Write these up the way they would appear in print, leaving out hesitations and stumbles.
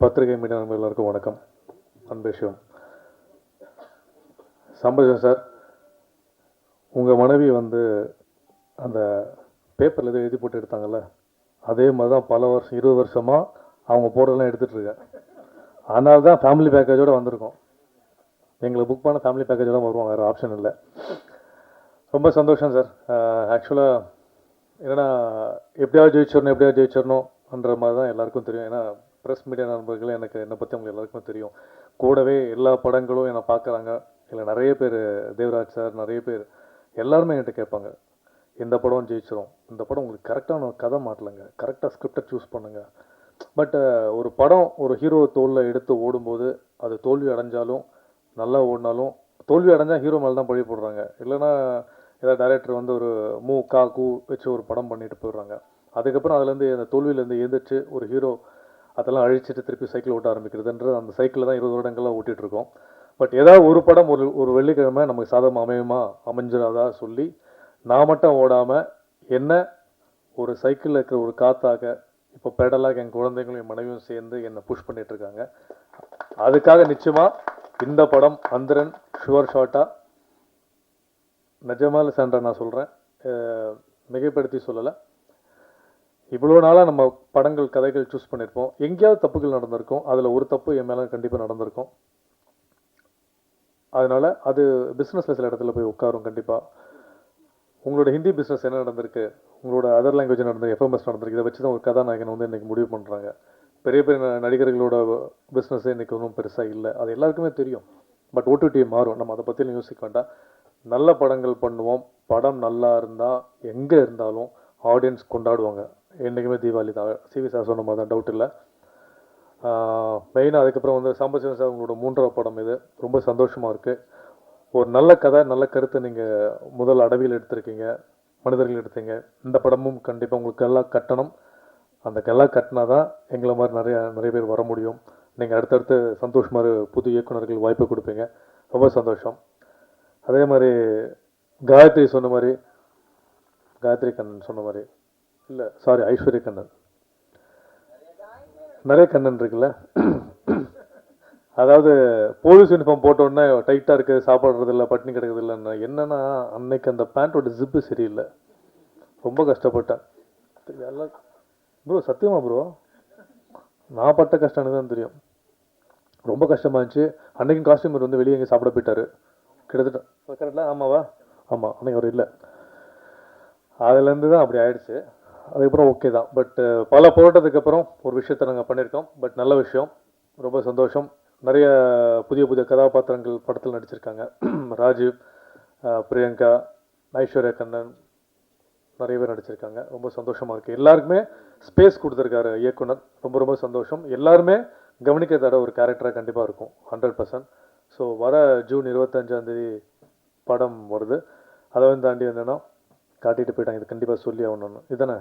பத்திரிகை மீடியா நண்பர்கள் எல்லாருக்கும் வணக்கம். அன்பேஷம் சம்பஜன் சார், உங்கள் மனைவி வந்து அந்த பேப்பரில் எதுவும் எழுதி போட்டு எடுத்தாங்கல்ல, அதே மாதிரி தான் பல வருஷம் 20 வருஷமாக அவங்க போட்டோலாம் எடுத்துகிட்ருக்கேன். அதனால தான் ஃபேமிலி பேக்கேஜோடு வந்திருக்கோம். எங்களுக்கு புக் பண்ண ஃபேமிலி பேக்கேஜோட வருவோம், வேறு ஆப்ஷன் இல்லை. ரொம்ப சந்தோஷம் சார். ஆக்சுவலாக என்னென்னா எப்படியாவது ஜெயிச்சிடணுன்ற மாதிரி தான் எல்லாருக்கும் தெரியும். ஏன்னா ப்ரெஸ் மீடியா நண்பர்கள் என்னை பற்றி அவங்க எல்லாருக்குமே தெரியும். கூடவே எல்லா படங்களும் என்னை பார்க்குறாங்க. இல்லை நிறைய பேர், தேவராஜ் சார், நிறைய பேர் எல்லாருமே என்கிட்ட கேட்பாங்க, இந்த படம் ஜெயிச்சிரும், இந்த படம் உங்களுக்கு கரெக்டான கதை மாட்டலைங்க, கரெக்டாக ஸ்கிரிப்டை சூஸ் பண்ணுங்கள். பட் ஒரு படம் ஒரு ஹீரோ தோளில் எடுத்து ஓடும்போது அது தோல்வி அடைஞ்சாலும் நல்லா ஓடினாலும், தோல்வி அடைஞ்சால் ஹீரோ மேலே தான் பழி போடுறாங்க. இல்லைன்னா ஏதாவது டைரக்டர் வந்து ஒரு கூ வச்சு ஒரு படம் பண்ணிட்டு போயிடுறாங்க. அதுக்கப்புறம் அதுலேருந்து அந்த தோல்வியிலேருந்து எழுந்திரிச்சு ஒரு ஹீரோ அதெல்லாம் அழிச்சிட்டு திருப்பி சைக்கிள் ஓட்ட ஆரம்பிக்கிறதுன்ற அந்த சைக்கிளில் தான் 20 வருடங்களாக ஓட்டிகிட்ருக்கோம். பட் ஏதாவது ஒரு படம் ஒரு வெள்ளிக்கிழமை நமக்கு சாதகம் அமைஞ்சிடாதா சொல்லி நான் மட்டும் ஓடாமல் என்ன ஒரு சைக்கிளில் இருக்கிற ஒரு காற்றாக இப்போ பெடலாக என் குழந்தைங்களும் என் மனைவியும் சேர்ந்து என்னை புஷ் பண்ணிகிட்ருக்காங்க. அதுக்காக நிச்சயமாக இந்த படம் அந்தரன் ஷுவர் ஷார்ட்டாக நிஜமால சான்ற நான் சொல்கிறேன், மிகைப்படுத்தி சொல்லலை. இவ்வளோ நாளாக நம்ம படங்கள் கதைகள் சூஸ் பண்ணியிருப்போம், எங்கேயாவது தப்புகள் நடந்திருக்கும். அதில் ஒரு தப்பு என் மேலே கண்டிப்பாக நடந்திருக்கும். அதனால் அது பிஸ்னஸில் சில இடத்துல போய் உட்காரும். கண்டிப்பாக உங்களோட ஹிந்தி பிஸ்னஸ் என்ன நடந்திருக்கு, உங்களோட அதர் லாங்குவேஜ் நடந்திருக்கு, எஃப்எம்எஸ் நடந்திருக்கு, இதை வச்சு தான் ஒரு கதாநாயகன் வந்து இன்றைக்கி முடிவு பண்ணுறாங்க. பெரிய பெரிய நடிகர்களோட பிஸ்னஸே இன்றைக்கி ஒன்றும் பெருசாக இல்லை, அது எல்லாருக்குமே தெரியும். பட் ஓடிடி மாறும், நம்ம அதை பற்றியும் யோசிக்க வேண்டாம். நல்ல படங்கள் பண்ணுவோம். படம் நல்லா இருந்தால் எங்கே இருந்தாலும் ஆடியன்ஸ் கொண்டாடுவாங்க. என்றைக்குமே தீபாவளி தான். சிவி சார் சொன்ன மாதிரி தான், டவுட் இல்லை. மெயினாக அதுக்கப்புறம் வந்து சாம்பசிவன் சார் உங்களோட 3வது படம் இது. ரொம்ப சந்தோஷமாக இருக்குது. ஒரு நல்ல கதை, நல்ல கருத்தை நீங்கள் முதல் அடவியில் எடுத்திருக்கீங்க, மனிதர்கள் எடுத்தீங்க. இந்த படமும் கண்டிப்பாக உங்களுக்கு எல்லாம் கட்டணும். அந்த கெல்லாம் கட்டினா தான் எங்களை மாதிரி நிறைய பேர் வர முடியும். நீங்கள் அடுத்தடுத்து சந்தோஷ் மாதிரி புது இயக்குநர்கள் வாய்ப்பு கொடுப்பீங்க. ரொம்ப சந்தோஷம். அதே மாதிரி காயத்ரி கண்ணன் சொன்ன மாதிரி இல்லை, சாரி, ஐஸ்வர்யா கண்ணன், நிறைய கண்ணன் இருக்குல்ல. அதாவது போலீஸ் யூனிஃபார்ம் போட்டோடனே டைட்டாக இருக்குது, சாப்பாடுறது இல்லை, பட்டினி கிடக்குது இல்லைன்னா என்னென்னா, அன்னைக்கு அந்த பேண்ட்டோட ஜிப்பு சரியில்லை, ரொம்ப கஷ்டப்பட்டேன். எல்லாம் ப்ரோ, சத்தியமா ப்ரோ, நான் பட்ட கஷ்டம் எனக்கு தான் தெரியும். ரொம்ப கஷ்டமாக இருந்துச்சு. அன்றைக்கும் காஸ்டியூமர் வந்து வெளியே எங்கே சாப்பிட போயிட்டார் கிட்டத்தட்ட. கரெக்டில் ஆமாவா? ஆமாம், அன்றைக்கி அவர் இல்லை. அதுலேருந்து தான் அப்படி ஆயிடுச்சு. அதுக்கப்புறம் ஓகே தான். பட் பல போராட்டத்துக்கு அப்புறம் ஒரு விஷயத்தை நாங்கள் பண்ணியிருக்கோம். பட் நல்ல விஷயம், ரொம்ப சந்தோஷம். நிறைய புதிய கதாபாத்திரங்கள் படத்தில் நடிச்சிருக்காங்க. ராஜீவ், பிரியங்கா, ஐஸ்வர்யா கண்ணன், நிறைய பேர் நடிச்சிருக்காங்க. ரொம்ப சந்தோஷமாக இருக்குது. எல்லாருக்குமே ஸ்பேஸ் கொடுத்துருக்காரு இயக்குனர். ரொம்ப ரொம்ப சந்தோஷம். எல்லாருமே கவனிக்க தட ஒரு கேரக்டராக கண்டிப்பாக இருக்கும், 100%. ஸோ வர ஜூன் 25 படம் வருது. அதை வந்து தாண்டி வந்தேன்னா காட்டிட்டு போயிட்டாங்க. இது கண்டிப்பாக சொல்லி ஆகணும்னு. இதுதானே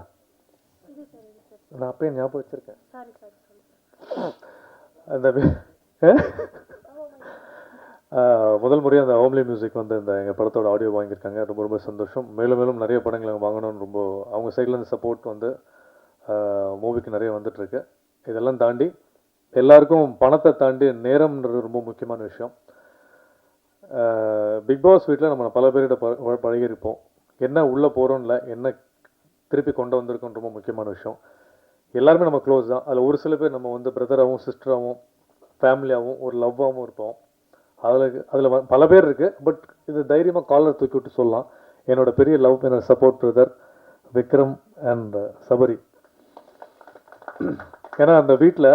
நான் அப்பயே ஞாபகம் வச்சுருக்கேன். அந்த முதல் முறையாக அந்த ஹோம்லி மியூசிக் வந்து இந்த எங்கள் படத்தோட ஆடியோ வாங்கியிருக்காங்க. ரொம்ப ரொம்ப சந்தோஷம். மேலும் மேலும் நிறைய படங்களை வாங்கணும்னு ரொம்ப அவங்க சைட்லேருந்து சப்போர்ட் வந்து மூவிக்கு நிறைய வந்துட்டுருக்கு. இதெல்லாம் தாண்டி எல்லாருக்கும் பணத்தை தாண்டி நேரம்ன்றது ரொம்ப முக்கியமான விஷயம். பிக் பாஸ் வீட்டில் நம்ம பல பேர்கிட்ட பழகிருப்போம். என்ன உள்ளே போகிறோம்ல, என்ன திருப்பி கொண்டு வந்திருக்கோம், ரொம்ப முக்கியமான விஷயம். எல்லாருமே நம்ம க்ளோஸ் தான். அதில் ஒரு சில பேர் நம்ம வந்து பிரதராகவும் சிஸ்டராகவும் ஃபேமிலியாகவும் ஒரு லவ்வாகவும் இருப்போம். அதில் பல பேர் இருக்குது. பட் இது தைரியமாக காலர் தூக்கி விட்டு சொல்லலாம், என்னோட பெரிய லவ், என்னோட support brother Vikram and Sabari. ஏன்னா அந்த வீட்டில்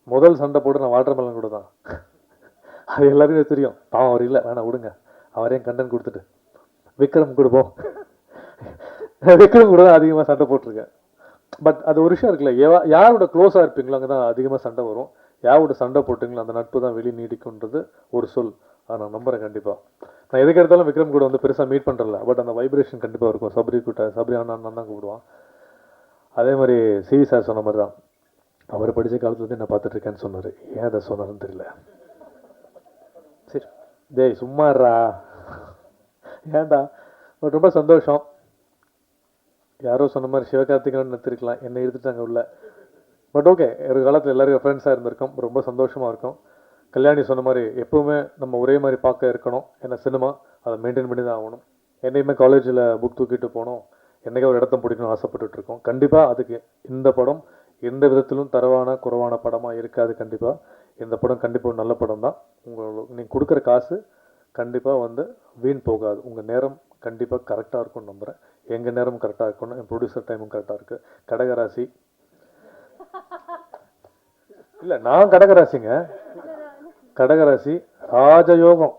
முதல் சண்டை போட்டு நான் வாட்டர் மெலன் கூட தான். அது எல்லாருமே தெரியும். பாவம் அவர் இல்லை, வேணாம் விடுங்க, அவரையும் கண்டன் கொடுத்துட்டு விக்ரம் கொடுப்போம். விக்ரம் கூட தான் அதிகமாக சண்டை போட்டிருக்கேன். பட் அது ஒரு விஷயம் இருக்குல்ல, யாரோட க்ளோஸாக இருப்பீங்களோ அங்கே தான் அதிகமாக சண்டை வரும். யாரோட சண்டை போட்டிங்களோ அந்த நட்பு தான் வெளியே நீடிக்குன்றது ஒரு சொல். அதை நான் நம்புகிறேன். கண்டிப்பாக நான் எதுக்கு எடுத்தாலும் விக்ரம் கூட வந்து பெருசாக மீட் பண்ணுறல, பட் அந்த வைப்ரேஷன் கண்டிப்பாக இருக்கும். சபரி அண்ணன் தான் கூப்பிடுவான். அதே மாதிரி சிவி சார் சொன்ன மாதிரி தான், அவர் படித்த காலத்துலேருந்து என்ன பார்த்துட்ருக்கேன்னு சொன்னார். ஏன் அதை சொன்னார்னு தெரியல. சரி டேய் சும்மாறா, ஏன்டா. பட் ரொம்ப சந்தோஷம். யாரோ சொன்ன மாதிரி சிவகார்த்திகேயன் நிறுத்திருக்கலாம், என்னை எடுத்துட்டாங்க உள்ள. பட் ஓகே, ஒரு காலத்தில் எல்லோரும் ஃப்ரெண்ட்ஸாக இருந்திருக்கோம், ரொம்ப சந்தோஷமாக இருக்கும். கல்யாணி சொன்ன மாதிரி எப்போவுமே நம்ம ஒரே மாதிரி பார்க்க இருக்கணும். ஏன்னா சினிமா அதை மெயின்டைன் பண்ணி தான் ஆகணும். என்னையுமே காலேஜில் புக் தூக்கிட்டு போனோம், என்றைக்கே ஒரு இடத்த பிடிக்கணும் ஆசைப்பட்டுட்டு இருக்கோம். கண்டிப்பாக அதுக்கு இந்த படம் எந்த விதத்திலும் குறைவான படமாக இருக்காது. கண்டிப்பாக இந்த படம் கண்டிப்பாக ஒரு நல்ல படம் தான். நீங்கள் கொடுக்குற காசு கண்டிப்பாக வந்து வீண் போகாது. உங்கள் நேரம் கண்டிப்பாக கரெக்டாக இருக்கும்னு நம்புகிறேன். எங்கள் நேரம் கரெக்டாக இருக்கணும், என் ப்ரொடியூசர் டைமும் கரெக்டாக இருக்குது. கடகராசி இல்லை, நான் கடகராசிங்க. கடகராசி ராஜயோகம்.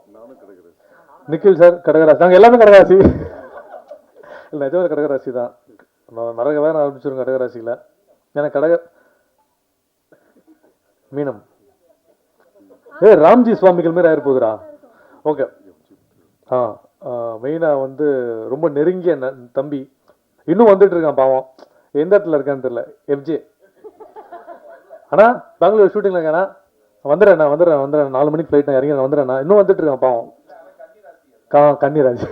நிக்கில் சார் கடகராசி, நாங்கள் எல்லாமே கடகராசி. இல்லை நிஜமாக கடகராசி தான். நரக வேற ஆரம்பிச்சிருங்க கடகராசியில். ஏன்னா மீனம் ராம்ஜி சுவாமிகள் மாரி ஆயிரு போகுதுரா. ஓகே. மெயினாக வந்து ரொம்ப நெருங்கிய தம்பி இன்னும் வந்துட்டு இருக்கான் பாவம். எந்த இடத்துல இருக்கான்னு தெரியல. எஃப்ஜே ஆனால் பெங்களூர் ஷூட்டிங்கில் இருக்கானா? வந்துடுறேண்ணா 4 மணிக்கு ஃப்ளைட் நான் இறங்கி வந்துடுறேண்ணா. இன்னும் வந்துட்டு இருக்கான் பாவம். கன்னிராஜ்.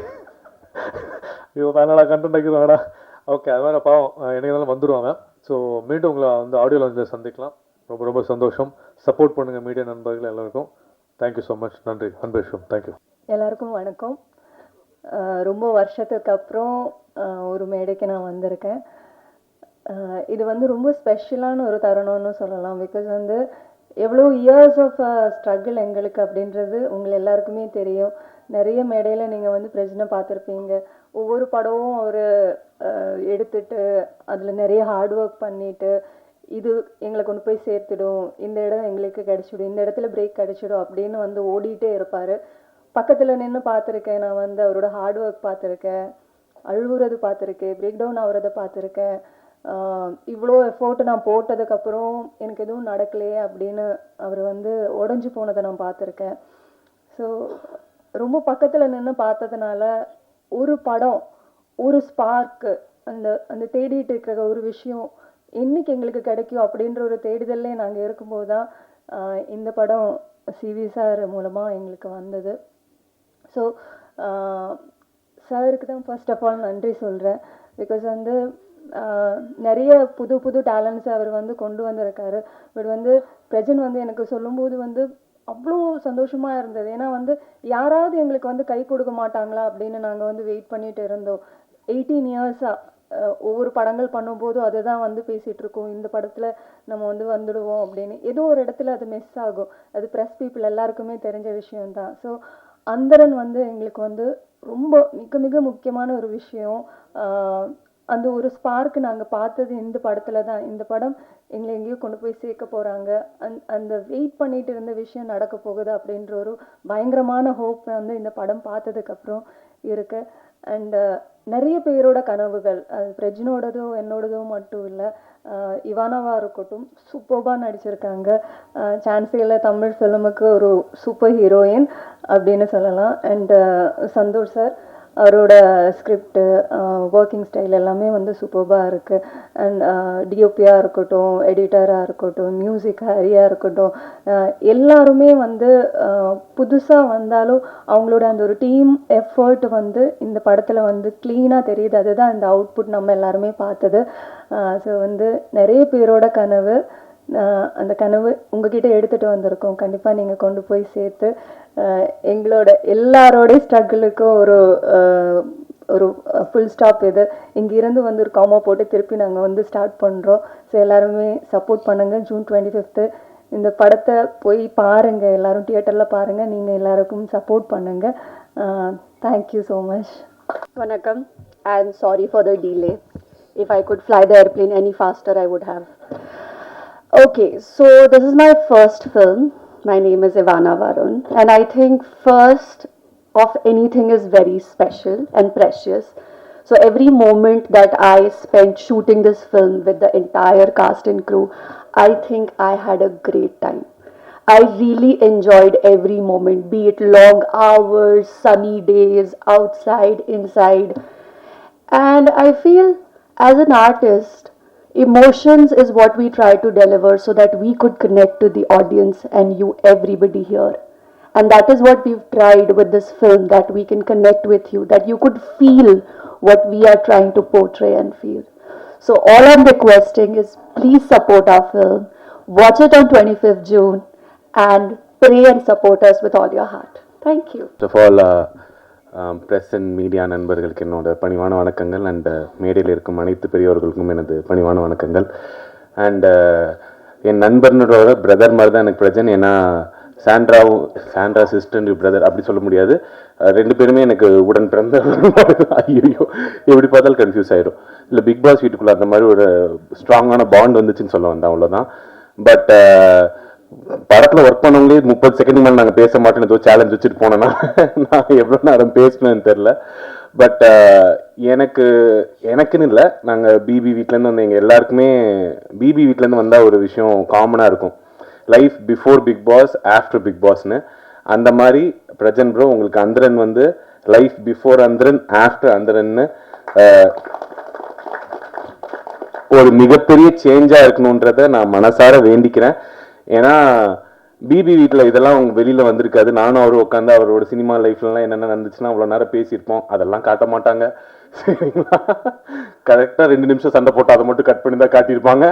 ஐயோ அதனால கண்டென்ட் ஆக்கிடுவாங்கடா. ஓகே, அது மாதிரி பாவம் என்னைக்கு வந்துடுவாங்க. ஸோ மீண்டும் உங்களை வந்து ஆடியோ லான்ச்சில் சந்திக்கலாம். ரொம்ப ரொம்ப சந்தோஷம். சப்போர்ட் பண்ணுங்கள் மீடியா நண்பர்கள் எல்லாருக்கும். Thank you so much. நன்றி. அன்பேஷம். தேங்க்யூ. எல்லாருக்கும் வணக்கம். ரொம்ப வருஷத்துக்கு அப்புறம் ஒரு மேடைக்கு நான் வந்திருக்கேன். இது வந்து ரொம்ப ஸ்பெஷலான ஒரு தருணம்னு சொல்லலாம். பிகாஸ் வந்து எவ்வளோ இயர்ஸ் ஆஃப் ஸ்ட்ரகிள் எங்களுக்கு அப்படின்றது உங்கள் எல்லாருக்குமே தெரியும். நிறைய மேடையில் நீங்கள் வந்து பிரச்சனை பார்த்துருப்பீங்க. ஒவ்வொரு படமும் ஒரு எடுத்துட்டு அதில் நிறைய ஹார்ட் ஒர்க் பண்ணிட்டு இது எங்களை கொண்டு போய் சேர்த்துடும், இந்த இடம் எங்களுக்கு கிடைச்சிடும், இந்த இடத்துல பிரேக் கிடைச்சிடும் அப்படின்னு வந்து ஓடிட்டே இருப்பார். பக்கத்தில் நின்று பார்த்துருக்கேன். நான் வந்து அவரோட ஹார்ட் ஒர்க் பார்த்துருக்கேன், அழுகுறது பார்த்துருக்கேன், பிரேக் டவுன் ஆகுறத பார்த்துருக்கேன். இவ்வளோ எஃபோர்ட் நான் போட்டதுக்கப்புறம் எனக்கு எதுவும் நடக்கலையே அப்படின்னு அவர் வந்து உடஞ்சி போனதை நான் பார்த்துருக்கேன். ஸோ ரொம்ப பக்கத்தில் நின்று பார்த்ததுனால ஒரு படம், ஒரு ஸ்பார்க்கு, அந்த அந்த தேடிட்டு இருக்கிற ஒரு விஷயம் என்னைக்கு எங்களுக்கு கிடைக்கும் அப்படின்ற ஒரு தேடுதல்லே நாங்கள் இருக்கும்போது தான் இந்த படம் சிவி சார் மூலமாக எங்களுக்கு வந்தது. ஸோ சாருக்கு தான் ஃபர்ஸ்ட் ஆஃப் ஆல் நன்றி சொல்கிறேன். பிகாஸ் வந்து நிறைய புது புது டேலண்ட்ஸ் அவர் வந்து கொண்டு வந்திருக்காரு. பட் வந்து பிரஜன் வந்து எனக்கு சொல்லும்போது வந்து அவ்வளோ சந்தோஷமாக இருந்தது. ஏன்னா வந்து யாராவது எங்களுக்கு வந்து கை கொடுக்க மாட்டாங்களா அப்படின்னு நாங்கள் வந்து வெயிட் பண்ணிட்டு இருந்தோம். 18 இயர்ஸாக ஒவ்வொரு படங்கள் பண்ணும்போதும் அதை தான் வந்து பேசிகிட்டு இருக்கோம். இந்த படத்தில் நம்ம வந்து வந்துடுவோம் அப்படின்னு. ஏதோ ஒரு இடத்துல அது மிஸ் ஆகும். அது ப்ரெஸ் பீப்புள் எல்லாருக்குமே தெரிஞ்ச விஷயம்தான். ஸோ அந்தரன் வந்து எங்களுக்கு வந்து ரொம்ப மிக மிக முக்கியமான ஒரு விஷயம். அந்த ஒரு ஸ்பார்க்கு நாங்கள் பார்த்தது இந்த படத்தில் தான். இந்த படம் எங்களை எங்கேயோ கொண்டு போய் சேர்க்க போகிறாங்க, அந்த வெயிட் பண்ணிட்டு இருந்த விஷயம் நடக்க போகுது அப்படின்ற ஒரு பயங்கரமான ஹோப் வந்து இந்த படம் பார்த்ததுக்கப்புறம் இருக்கு. அண்டு நிறைய பேரோட கனவுகள், அது பிரஜினோடதோ என்னோடதோ மட்டும் இல்லை, இவானாவாக இருக்கட்டும் சூப்பர்பாக நடிச்சிருக்காங்க. சான்ஸேல தமிழ் ஃபிலிமுக்கு ஒரு சூப்பர் ஹீரோயின் அப்படின்னு சொல்லலாம். அண்டு சந்தோஷ் சார், அவரோட ஸ்கிரிப்டு, ஒர்க்கிங் ஸ்டைல் எல்லாமே வந்து சூப்பர்பாக இருக்குது. அண்ட் டிஓபியாக இருக்கட்டும், எடிட்டராக இருக்கட்டும், மியூசிக் ஹரியாக இருக்கட்டும், எல்லாருமே வந்து புதுசாக வந்தாலும் அவங்களோட அந்த ஒரு டீம் எஃபர்ட் வந்து இந்த படத்தில் வந்து க்ளீனாக தெரியுது. அதுதான் இந்த அவுட்புட் நம்ம எல்லாருமே பார்த்தது. ஸோ வந்து நிறைய பேரோட கனவு, அந்த கனவு உங்ககிட்ட எடுத்துகிட்டு வந்திருக்கோம். கண்டிப்பாக நீங்கள் கொண்டு போய் சேர்த்து எங்களோட எல்லாரோடைய ஸ்ட்ரகிளுக்கும் ஒரு ஒரு ஃபுல் ஸ்டாப் இது. இங்கேருந்து வந்து ஒரு காமா போட்டு திருப்பி நாங்கள் வந்து ஸ்டார்ட் பண்ணுறோம். ஸோ எல்லாருமே சப்போர்ட் பண்ணுங்கள். June 25 இந்த படத்தை போய் பாருங்கள், எல்லோரும் தியேட்டரில் பாருங்கள். நீங்கள் எல்லாருக்கும் சப்போர்ட் பண்ணுங்கள். Thank you so much. Vanakkam, and sorry for the delay. If I could fly the airplane any faster, I would have. Okay, so this is my first film. My name is Ivana Varun, and I think first of anything is very special and precious. So every moment that I spent shooting this film with the entire cast and crew, I think I had a great time. I really enjoyed every moment, be it long hours, sunny days, outside, inside. And I feel as an artist, emotions is what we try to deliver so that we could connect to the audience and you, everybody here. And that is what we've tried with this film, that we can connect with you, that you could feel what we are trying to portray and feel. So all I'm requesting is please support our film, watch it on 25th June, and pray and support us with all your heart. Thank you. First of all, press and media நண்பர்களுக்கு என்னோட பணிவான வணக்கங்கள். And மேடையில் இருக்கும் அனைத்து பெரியவர்களுக்கும் எனது பணிவான வணக்கங்கள். அண்ட் என் நண்பர்களோட பிரதர் மாதிரி தான் எனக்கு பிரச்சனை. ஏன்னா சாண்ட்ரா சிஸ்டர் பிரதர் அப்படி சொல்ல முடியாது. ரெண்டு பேருமே எனக்கு உடன் பிறந்த ஐயோ எப்படி பார்த்தாலும் கன்ஃபியூஸ் ஆயிரும். இல்லை பிக் பாஸ் வீட்டுக்குள்ளே அந்த மாதிரி ஒரு ஸ்ட்ராங்கான பாண்ட் வந்துச்சுன்னு சொல்ல வந்தேன், அவ்வளோதான். பட் படத்தில் ஒர்க் பண்ணவங்களே 30 செகண்ட் மேலே நாங்கள் பேச மாட்டோன்னு ஏதோ சேலஞ்ச் வச்சுட்டு போனேன்னா நான் எவ்வளோ நேரம் பேசணும்னு தெரில. பட் எனக்குன்னு இல்லை, நாங்கள் பிபி வீட்டிலேருந்து வந்து எங்கள் எல்லாருக்குமே பிபி வீட்டிலேருந்து வந்தால் ஒரு விஷயம் காமனாக இருக்கும், life before Big Boss after Big பாஸ்னு. அந்த மாதிரி பிரஜன் ப்ரோ உங்களுக்கு அந்தரன் வந்து லைஃப் பிஃபோர் அந்தரன் ஆஃப்டர் அந்தரன்னு ஒரு மிகப்பெரிய சேஞ்சாக இருக்கணுன்றதை நான் மனசார வேண்டிக்கிறேன். ஏன்னா பிபி வீட்டில் இதெல்லாம் அவங்க வெளியில் வந்திருக்காது. நானும் அவரும் உட்காந்து அவரோட சினிமா லைஃப்லலாம் என்னென்ன நடந்துச்சுன்னா அவ்வளோ நேரம் பேசியிருப்போம். அதெல்லாம் காட்ட மாட்டாங்க, சரிங்களா? கரெக்டாக 2 நிமிஷம் சண்டை போட்டு அதை மட்டும் கட் பண்ணி தான் காட்டியிருப்பாங்க.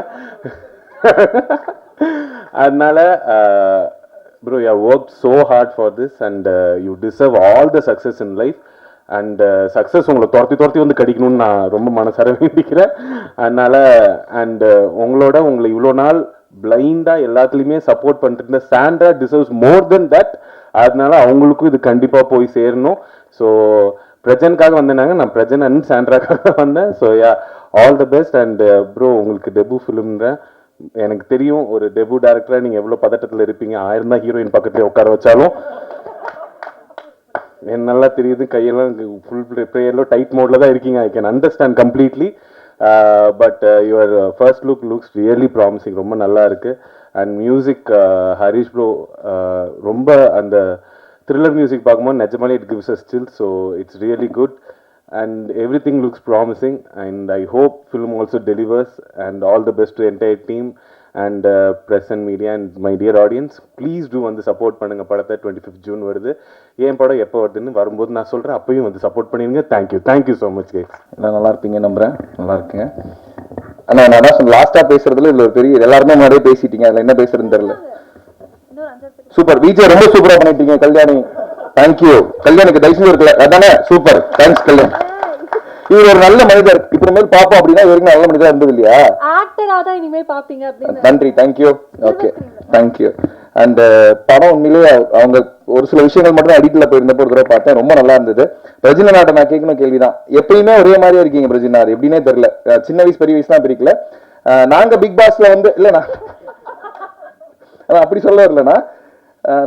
அதனால bro, you have worked so hard for this and you deserve all the success in life. And success உங்களை துரத்தி வந்து கடிக்கணும்னு நான் ரொம்ப மனசார வேண்டிக்கிறேன். அதனால உங்களை இவ்வளோ நாள் பிளைண்டாக எல்லாத்துலேயுமே சப்போர்ட் பண்ணிட்டு இருந்த Sandra deserves more then that. அதனால அவங்களுக்கும் இது கண்டிப்பாக போய் சேரணும். ஸோ பிரஜனுக்காக வந்தேனாங்க, நான் பிரஜன் அண்ட் சாண்ட்ராக்காக வந்தேன். So yeah, all the best. And bro, உங்களுக்கு டெபு ஃபிலிம்ன்ற எனக்கு தெரியும், ஒரு டெபு டேரக்டராக நீங்கள் எவ்வளோ பதட்டத்தில் இருப்பீங்க. 1000 தான் ஹீரோயின் பக்கத்துலேயே உட்கார வச்சாலும் எனக்கு நல்லா தெரியுது, கையெல்லாம் ஃபுல் ப்ரேயரில் டைட் மோடில் தான் இருக்கீங்க. I can understand completely. But your first looks really promising, ரொம்ப நல்லா இருக்குது. அண்ட் மியூசிக் ஹரிஷ் ப்ரோ ரொம்ப அந்த த்ரில்லர் மியூசிக் பார்க்கும்போது நிஜமாலே it gives a still. So it's really good and everything looks promising, and I hope film also delivers. And all the best to entire team and press and media and my dear audience. Please do வந்து support பண்ணுங்க படத்தை. 25th June வருது. ஏன் படம் எப்போ வருதுன்னு வரும்போது நான் சொல்கிறேன், அப்பயும் வந்து சப்போர்ட் பண்ணிடுங்க. Thank you so much guys. எல்லாம் நல்லா இருப்பீங்க நம்புறேன். நல்லா இருக்குங்க. ஆனால் நான் தான் லாஸ்ட்டாக பேசுறதுல இதில் ஒரு பெரிய எல்லாருமே முன்னாடியே பேசிட்டீங்க, அதில் என்ன பேசுறதுன்னு தெரியல. சூப்பர், விஜய் ரொம்ப சூப்பராக பண்ணிட்டீங்க. கல்யாணி தேங்க்யூ. கல்யாணுக்கு தயவுசெய்து இருக்கல அதானே, சூப்பர், தேங்க்ஸ் கல்யாண். இவர் ஒரு நல்ல மனிதர். இப்ப மேல் பாப்போம் அப்படின்னா வரைக்கும் நல்ல மனிதா இருந்தது இல்லையா? ஆக்டரா தான் இனிமே பாப்பீங்க அப்படின்னு. நன்றி, தேங்க்யூ. Okay, thank you. அண்ட் படம் உண்மையிலேயே அவங்க ஒரு சில விஷயங்கள் மட்டும் எடிட்ல போயிருந்தப்போ ஒரு தடவை பார்த்தேன், ரொம்ப நல்லா இருந்தது. பிரஜினாட்ட நான் கேட்கணும் கேள்விதான், எப்பயுமே ஒரே மாதிரியே இருக்கீங்க பிரஜினா, அது எப்படின்னே தெரியல. சின்ன வயசு பெரிய வயசுலாம் பிரிக்கல. நாங்க பிக் பாஸ்ல வந்து இல்லைண்ணா அப்படி சொல்ல வரலண்ணா,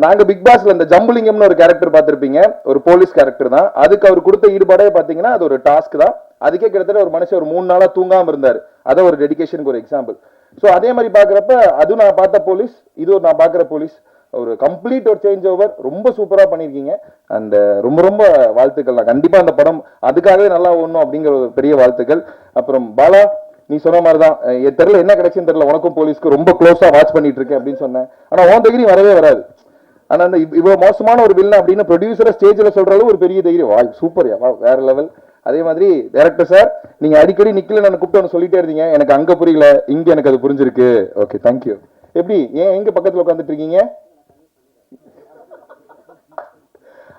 நாங்க பிக் பாஸ்ல இந்த ஜம்புலிங்கம்னு ஒரு கேரக்டர் பார்த்திருப்பீங்க, ஒரு போலீஸ் கேரக்டர் தான். அதுக்கு அவர் கொடுத்த ஈடுபாடே பாத்தீங்கன்னா அது ஒரு டாஸ்க் தான். அதுக்கே கிட்டத்தட்ட ஒரு மனுஷன் ஒரு 3 நாளா தூங்காம இருந்தாரு. அதை ஒரு டெடிகேஷனுக்கு ஒரு எக்ஸாம்பிள். ஸோ அதே மாதிரி பாக்குறப்ப அது நான் பார்த்த போலீஸ், இது ஒரு நான் பாக்குற போலீஸ், ஒரு கம்ப்ளீட் ஒரு சேஞ்ச் ஓவர். ரொம்ப சூப்பரா பண்ணிருக்கீங்க. அண்ட் ரொம்ப ரொம்ப வாழ்த்துக்கள். நான் கண்டிப்பா அந்த படம் அதுக்காகவே நல்லா ஓடணும் அப்படிங்கிற ஒரு பெரிய வாழ்த்துக்கள். அப்புறம் பாலா, நீ சொன்ன மாதிரிதான், தெரியல என்ன கிடைச்சுன்னு தெரியல, உனக்கும் போலீஸ்க்கு ரொம்ப க்ளோஸா வாட்ச் பண்ணிட்டு இருக்கேன் அப்படின்னு சொன்னேன். ஆனா உன் தைரியம் வரவே வராது. ஆனா அந்த இவ்வளவு மோசமான ஒரு வில்லன் அப்படின்னு ப்ரொடியூசரை ஸ்டேஜ்ல சொல்றாலும் ஒரு பெரிய தைரியம். வா, சூப்பர், வேற லெவல். அதே மாதிரி டைரக்டர் சார், நீங்க அடிக்கடி நிக்கல நான் கூப்பிட்டு சொல்லிட்டே இருந்தீங்க, எனக்கு அங்க புரியல, இங்க எனக்கு அது புரிஞ்சிருக்கு. Okay, thank you. எப்படி ஏன் எங்க பக்கத்துல உட்காந்துட்டு இருக்கீங்க?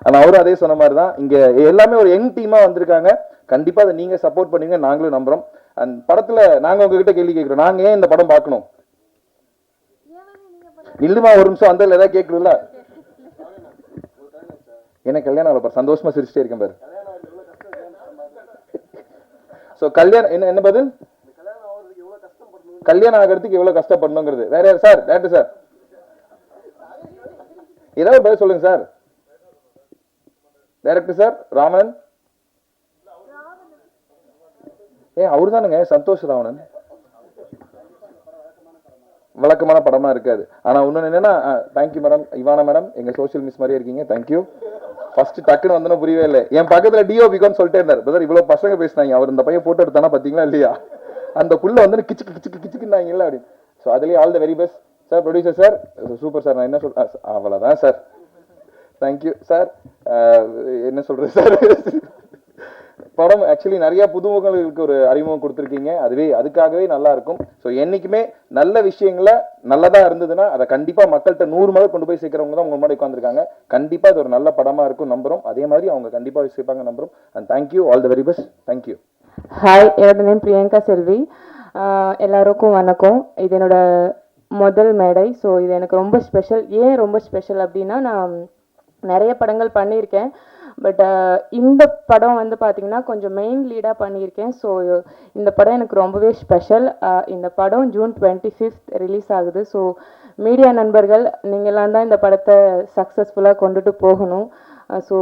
ஆனா அவரும் அதே சொன்ன மாதிரி தான், இங்க எல்லாமே ஒரு யங் டீமா வந்திருக்காங்க. கண்டிப்பா அதை நீங்க சப்போர்ட் பண்ணுவீங்க, நாங்களும் நம்புறோம். அந்த படத்துல நாங்க உங்ககிட்ட கேள்வி கேட்கிறோம், நாங்க ஏன் இந்த படம் பார்க்கணும்? இல்லுமா ஒரு நிமிஷம், அந்த ஏதாவது கேட்கணும்ல. எனக்கு கல்யாணம் ஆகல பாரு, சந்தோஷமா சிரிச்சிட்டே இருக்கேன் பாரு. சோ கல்யாணம் என்ன பதில்? கல்யாணம் ஆகிறதுக்கு எவ்வளவு கஷ்டப்படணுங்கிறது வேற யார் சார்? டேரக்டர் சார் ஏதாவது பதில் சொல்லுங்க சார். டைரக்டர் சார் ராமன், அவரு தானுங்க சந்தோஷ் ராவணன். வழக்கமான படமா இருக்காது. ஆனா இன்னொன்னு என்னன்னா, தேங்க்யூ மேடம், இவானா மேடம், எங்க சோசியல் மிஸ் மாதிரியே இருக்கீங்க. தேங்க்யூ. ஃபர்ஸ்ட் டக்குன்னு வந்தோன்னு புரியவே இல்லை. என் பக்கத்துல டிஓபிகான்னு சொல்லிட்டே இருந்தார். பிரதர் இவ்வளவு பசங்க பேசினாங்க, அவர் இந்த பையன் போட்டோ எடுத்தானா பாத்தீங்களா இல்லையா? அந்த புள்ள வந்து கிச்சுக்கு கிச்சுக்கு கிச்சுக்குனாங்கல்ல அப்படின்னு. ஸோ அதுலேயே all the very best sir. Producer sir super sir. நான் என்ன சொல் அவ்வளோதான் சார். Thank you sir. என்ன சொல்றது சார், படம் ஆக்சுவலி நிறைய புதுமுகங்களுக்கு ஒரு அறிமுகம் கொடுத்துருக்கீங்க. அதுக்காகவே நல்லா இருக்கும். ஸோ என்னைக்குமே நல்ல விஷயங்களை நல்லதா இருந்ததுன்னா அதை கண்டிப்பா மக்கள்கிட்ட 100 முறை கொண்டு போய் சேர்க்கிறவங்க தான் உங்க முன்னாடி உட்காந்துருக்காங்க. கண்டிப்பா இது ஒரு நல்ல படமா இருக்கும் நம்புறோம். அதே மாதிரி அவங்க கண்டிப்பா சேர்ப்பாங்க நம்புறோம். And thank you, all the very best. Thank you. Hi, என்னோட நேம் பிரியங்கா செல்வி. எல்லாருக்கும் வணக்கம். இது என்னோட முதல் மேடை. ஸோ இது எனக்கு ரொம்ப ஸ்பெஷல். ஏன் ரொம்ப ஸ்பெஷல் அப்படின்னா, நான் நிறைய படங்கள் பண்ணியிருக்கேன். பட் இந்த படம் வந்து பார்த்திங்கன்னா கொஞ்சம் மெயின் லீடாக பண்ணியிருக்கேன். ஸோ இந்த படம் எனக்கு ரொம்பவே ஸ்பெஷல். இந்த படம் ஜூன் 25 ரிலீஸ் ஆகுது. ஸோ மீடியா நண்பர்கள் நீங்களாம் தான் இந்த படத்தை சக்ஸஸ்ஃபுல்லாக கொண்டுட்டு போகணும். ஸோ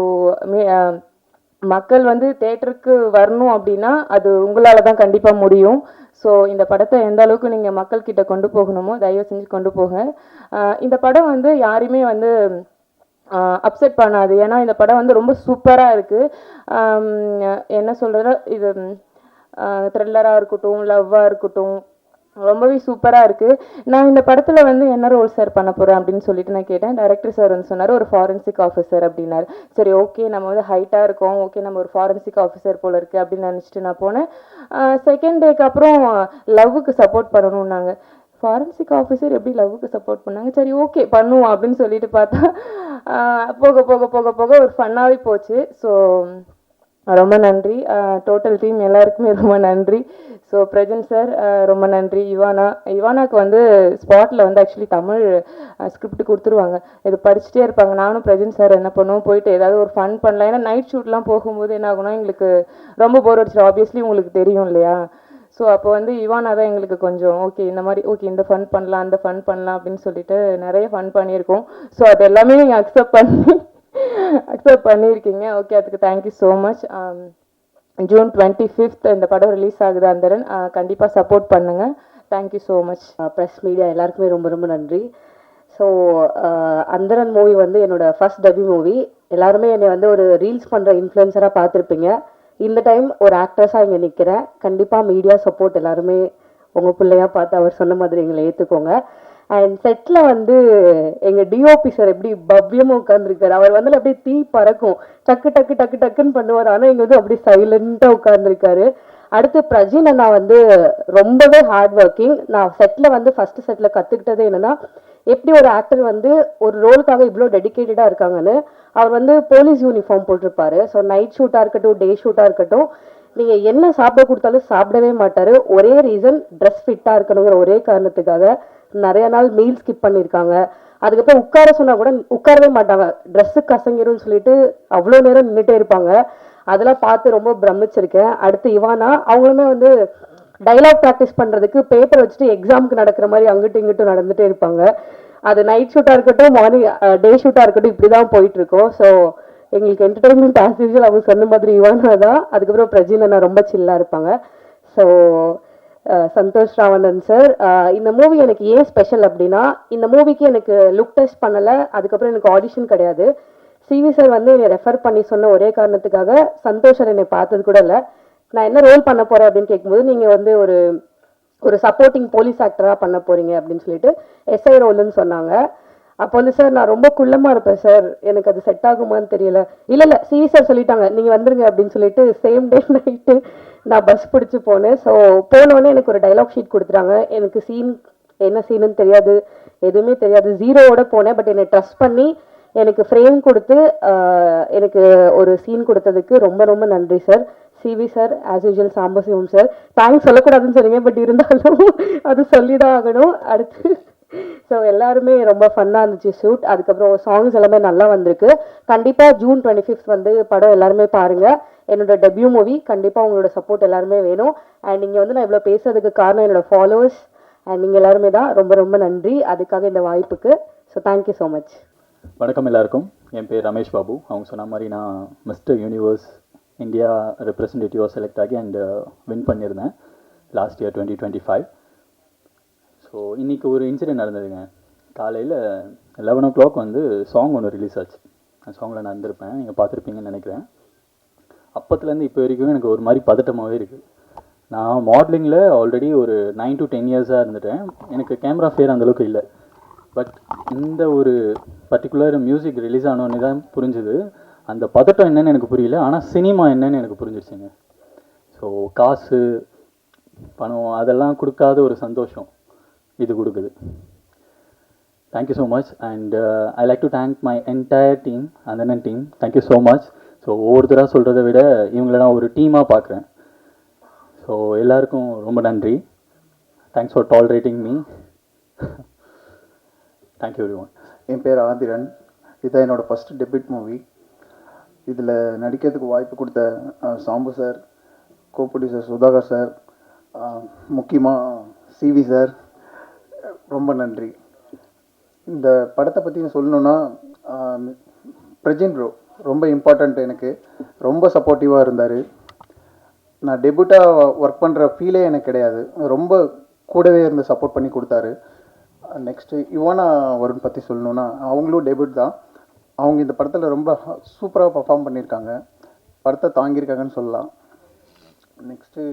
மக்கள் வந்து தேட்டருக்கு வரணும் அப்படின்னா அது உங்களால் தான் கண்டிப்பாக முடியும். ஸோ இந்த படத்தை எந்த அளவுக்கு நீங்கள் மக்கள்கிட்ட கொண்டு போகணுமோ தயவு செஞ்சு கொண்டு போங்க. இந்த படம் வந்து யாரையுமே வந்து அப்செட் பண்ணாது. ஏன்னா இந்த படம் வந்து ரொம்ப சூப்பராக இருக்குது. என்ன சொல்கிறது, இது த்ரில்லராக இருக்கட்டும், லவ்வாக இருக்கட்டும், ரொம்பவே சூப்பராக இருக்குது. நான் இந்த படத்தில் வந்து என்ன ரோல் சார் பண்ண போகிறேன் அப்படின்னு சொல்லிட்டு நான் கேட்டேன். டைரக்டர் சார் வந்து சொன்னார் ஒரு ஃபாரன்சிக் ஆஃபீஸர் அப்படின்னாரு. சரி, ஓகே, நம்ம வந்து ஹைட்டாக இருக்கோம், ஓகே நம்ம ஒரு ஃபாரன்சிக் ஆஃபீஸர் போல் இருக்குது அப்படின்னு நினச்சிட்டு நான் போனேன். செகண்ட் டேக்கு அப்புறம் லவ்வுக்கு சப்போர்ட் பண்ணணும்னாங்க. ஃபாரன்சிக் ஆஃபீஸர் எப்படி லவ்வுக்கு சப்போர்ட் பண்ணாங்க. சரி, ஓகே பண்ணுவோம் அப்படின்னு சொல்லிட்டு பார்த்தா போக போக போக போக ஒரு ஃபன்னாகவே போச்சு. ஸோ ரொம்ப நன்றி. டோட்டல் டீம் எல்லாருக்குமே ரொம்ப நன்றி. ஸோ பிரஜன் சார் ரொம்ப நன்றி. இவானாக்கு வந்து ஸ்பாட்டில் வந்து ஆக்சுவலி தமிழ் ஸ்கிரிப்ட் கொடுத்துருவாங்க. இது படிச்சுட்டே இருப்பாங்க. நானும் பிரஜன் சார் என்ன பண்ணுவோம், போயிட்டு ஏதாவது ஒரு ஃபன் பண்ணலாம். ஏன்னா நைட் ஷூட்லாம் போகும்போது என்ன ஆகுனா எங்களுக்கு ரொம்ப போர் அடிச்சிடும். ஆப்வியஸ்லி உங்களுக்கு தெரியும் இல்லையா. ஸோ அப்போ வந்து இவானா தான் எங்களுக்கு கொஞ்சம் ஓகே இந்த மாதிரி ஓகே இந்த ஃபன் பண்ணலாம் அந்த ஃபன் பண்ணலாம் அப்படின்னு சொல்லிட்டு நிறைய ஃபன் பண்ணியிருக்கோம். ஸோ அது எல்லாமே நீங்கள் அக்செப்ட் பண்ணியிருக்கீங்க. ஓகே, அதுக்கு தேங்க்யூ ஸோ மச். ஜூன் 25 இந்த படம் ரிலீஸ் ஆகுது. அந்தரன் கண்டிப்பாக சப்போர்ட் பண்ணுங்கள். Thank you so much. Press media எல்லாருக்குமே ரொம்ப ரொம்ப நன்றி. ஸோ அந்தரன் மூவி வந்து என்னோட ஃபர்ஸ்ட் டெபியூ மூவி. எல்லாருமே என்னை வந்து ஒரு ரீல்ஸ் பண்ணுற இன்ஃப்ளூயன்சராக பார்த்துருப்பீங்க. இந்த டைம் ஒரு ஆக்ட்ரஸாக இங்கே நிற்கிறேன். கண்டிப்பாக மீடியா சப்போர்ட் எல்லாருமே உங்கள் பிள்ளையாக பார்த்து அவர் சொன்ன மாதிரி எங்களை ஏற்றுக்கோங்க. அண்ட் செட்டில் வந்து எங்கள் டிஓபி சார் எப்படி பவ்யமாக உட்காந்துருக்காரு. அவர் வந்து அப்படியே தீ பறக்கும், டக்கு டக்கு டக்கு டக்குன்னு பண்ணுவார். ஆனால் இங்கே வந்து அப்படியே சைலண்ட்டாக உட்காந்துருக்காரு. அடுத்து பிரஜின் அண்ணா வந்து ரொம்பவே ஹார்ட் ஒர்க்கிங். நான் செட்டில் வந்து ஃபஸ்ட்டு செட்டில் கற்றுக்கிட்டது என்னென்னா, எப்படி ஒரு ஆக்டர் வந்து ஒரு ரோலுக்காக இவ்வளோ டெடிக்கேட்டடாக இருக்காங்கன்னு. அவர் வந்து போலீஸ் யூனிஃபார்ம் போட்டிருப்பாரு. ஸோ நைட் ஷூட்டாக இருக்கட்டும், டே ஷூட்டாக இருக்கட்டும், நீங்கள் என்ன சாப்பிட கொடுத்தாலும் சாப்பிடவே மாட்டார். ஒரே ரீசன், ட்ரெஸ் ஃபிட்டாக இருக்கணுங்கிற ஒரே காரணத்துக்காக நிறைய நாள் மீல் ஸ்கிப் பண்ணியிருக்காங்க. அதுக்கப்புறம் உட்கார சொன்னால் கூட உட்காரவே மாட்டாங்க, ட்ரெஸ்ஸு கசங்கிரும்னு சொல்லிட்டு அவ்வளோ நேரம் நின்றுட்டே இருப்பாங்க. அதெல்லாம் பார்த்து ரொம்ப பிரமிச்சிருக்கேன். அடுத்து இவானா, அவங்களுமே வந்து டைலாக் ப்ராக்டிஸ் பண்ணுறதுக்கு பேப்பர் வச்சுட்டு எக்ஸாமுக்கு நடக்கிற மாதிரி அங்கிட்டும் இங்கிட்டும் நடந்துகிட்டே இருப்பாங்க. அது நைட் ஷூட்டாக இருக்கட்டும், மார்னிங் டே ஷூட்டாக இருக்கட்டும், இப்படி தான் போயிட்டுருக்கோம். ஸோ எங்களுக்கு என்டர்டைன்மெண்ட் ஆஸ் யூஸ்வல் அவங்க சொன்ன மாதிரி இவானா தான். அதுக்கப்புறம் பிரஜின் அண்ணா ரொம்ப சில்லாக இருப்பாங்க. ஸோ சந்தோஷ் ராவணன் சார், இந்த மூவி எனக்கு ஏன் ஸ்பெஷல் அப்படின்னா, இந்த மூவிக்கு எனக்கு லுக் டெஸ்ட் பண்ணலை, அதுக்கப்புறம் எனக்கு ஆடிஷன் கிடையாது. சிவி சார் வந்து என்னை ரெஃபர் பண்ணி சொன்ன ஒரே காரணத்துக்காக சந்தோஷ் சார் என்னை பார்த்தது கூட இல்லை. நான் என்ன ரோல் பண்ண போகிறேன் அப்படின்னு கேட்கும்போது, நீங்கள் வந்து ஒரு சப்போர்ட்டிங் போலீஸ் ஆக்டராக பண்ண போகிறீங்க அப்படின்னு சொல்லிட்டு எஸ்ஐ ரோல்னு சொன்னாங்க. அப்போ வந்து சார் நான் ரொம்ப குள்ளமாக இருப்பேன் சார், எனக்கு அது செட் ஆகுமான்னு தெரியல. இல்லை சிவி சார் சொல்லிட்டாங்க நீங்கள் வந்துருங்க அப்படின்னு சொல்லிட்டு சேம் டே நைட்டு நான் பஸ் பிடிச்சி போனேன். ஸோ போனோடனே எனக்கு ஒரு டைலாக் ஷீட் கொடுத்துட்டாங்க. எனக்கு சீன் என்ன சீனுன்னு தெரியாது, எதுவுமே தெரியாது, ஜீரோவோட போனேன். பட் என்னை ட்ரஸ்ட் பண்ணி எனக்கு ஃப்ரேம் கொடுத்து எனக்கு ஒரு சீன் கொடுத்ததுக்கு ரொம்ப ரொம்ப நன்றி sir. CV sir as usual Sambasivam sir, thanks சொல்லக்கூடாதுன்னு சொன்னீங்க, பட் இருந்தாலும் அது சொல்லி தான் ஆகணும். அடுத்து ஸோ எல்லாருமே ரொம்ப ஃபன்னாக இருந்துச்சு ஷூட். அதுக்கப்புறம் சாங்ஸ் எல்லாமே நல்லா வந்திருக்கு. கண்டிப்பாக ஜூன் 25 வந்து படம் எல்லாருமே பாருங்கள். என்னோட டெபியூ மூவி, கண்டிப்பாக உங்களோட சப்போர்ட் எல்லாருமே வேணும். அண்ட் நீங்கள் வந்து நான் இவ்வளோ பேசுறதுக்கு காரணம் என்னோட ஃபாலோவர்ஸ் அண்ட் நீங்கள் எல்லாருமே தான். ரொம்ப ரொம்ப நன்றி அதுக்காக, இந்த வாய்ப்புக்கு. So thank you so much. வணக்கம் எல்லாருக்கும். என் பேர் ரமேஷ் பாபு. அவங்க சொன்ன மாதிரி நான் மிஸ்டர் யூனிவர்ஸ் இந்தியா ரெப்ரசன்டேட்டிவாக செலக்ட் ஆகி அண்ட் வின் பண்ணியிருந்தேன் லாஸ்ட் இயர் 2025. ஸோ இன்றைக்கி ஒரு இன்சிடென்ட் நடந்ததுங்க. காலையில் 11 o'clock வந்து சாங் ஒன்று ரிலீஸ் ஆச்சு. அந்த சாங்கில் நான் இருந்திருப்பேன், நீங்கள் பார்த்துருப்பீங்கன்னு நினைக்கிறேன். அப்போத்துலேருந்து இப்போ வரைக்கும் எனக்கு ஒரு மாதிரி பதட்டமாகவே இருக்குது. நான் மாடலிங்கில் ஆல்ரெடி ஒரு 9 to 10 years இருந்துட்டேன். எனக்கு கேமரா ஃபேர் அந்தளவுக்கு இல்லை. பட் இந்த ஒரு பர்டிகுலர் மியூசிக் ரிலீஸ் ஆனோன்னு தான் புரிஞ்சுது. அந்த பதட்டம் என்னன்னு எனக்கு புரியல, ஆனால் சினிமா என்னன்னு எனக்கு புரிஞ்சிருச்சுங்க. ஸோ காசு பணம் அதெல்லாம் கொடுக்காத ஒரு சந்தோஷம் இது கொடுக்குது. Thank you so much. And I like to thank my entire team, Anthanan team. Thank you so much. So ஒவ்வொருத்தராக சொல்கிறத விட இவங்களை நான் ஒரு டீமாக பார்க்குறேன். ஸோ எல்லாருக்கும் ரொம்ப நன்றி. Thanks for tolerating me. Thank you everyone. என் பேர் ஆதிரன். இதுதான் என்னோடய ஃபஸ்ட்டு டெபியூட் மூவி. இதில் நடிக்கிறதுக்கு வாய்ப்பு கொடுத்த Sambu sir, co producer Sudhakar sir, முக்கியமாக சிவி சார், ரொம்ப நன்றி. இந்த படத்தை பற்றி சொல்லணுன்னா பிரஜின் ப்ரோ ரொம்ப இம்பார்ட்டண்ட். எனக்கு ரொம்ப சப்போர்ட்டிவாக இருந்தார். நான் டெபியூட்டாக ஒர்க் பண்ணுற ஃபீலே எனக்கு கிடையாது. ரொம்ப கூடவே இருந்து சப்போர்ட் பண்ணி கொடுத்தாரு. நெக்ஸ்ட்டு யுவனா வருண் பற்றி சொல்லணுன்னா அவங்களும் டெபியூட் தான். அவங்க இந்த படத்தில் ரொம்ப சூப்பராக பர்ஃபார்ம் பண்ணியிருக்காங்க, படத்தை தாங்கியிருக்காங்கன்னு சொல்லலாம். நெக்ஸ்ட்டு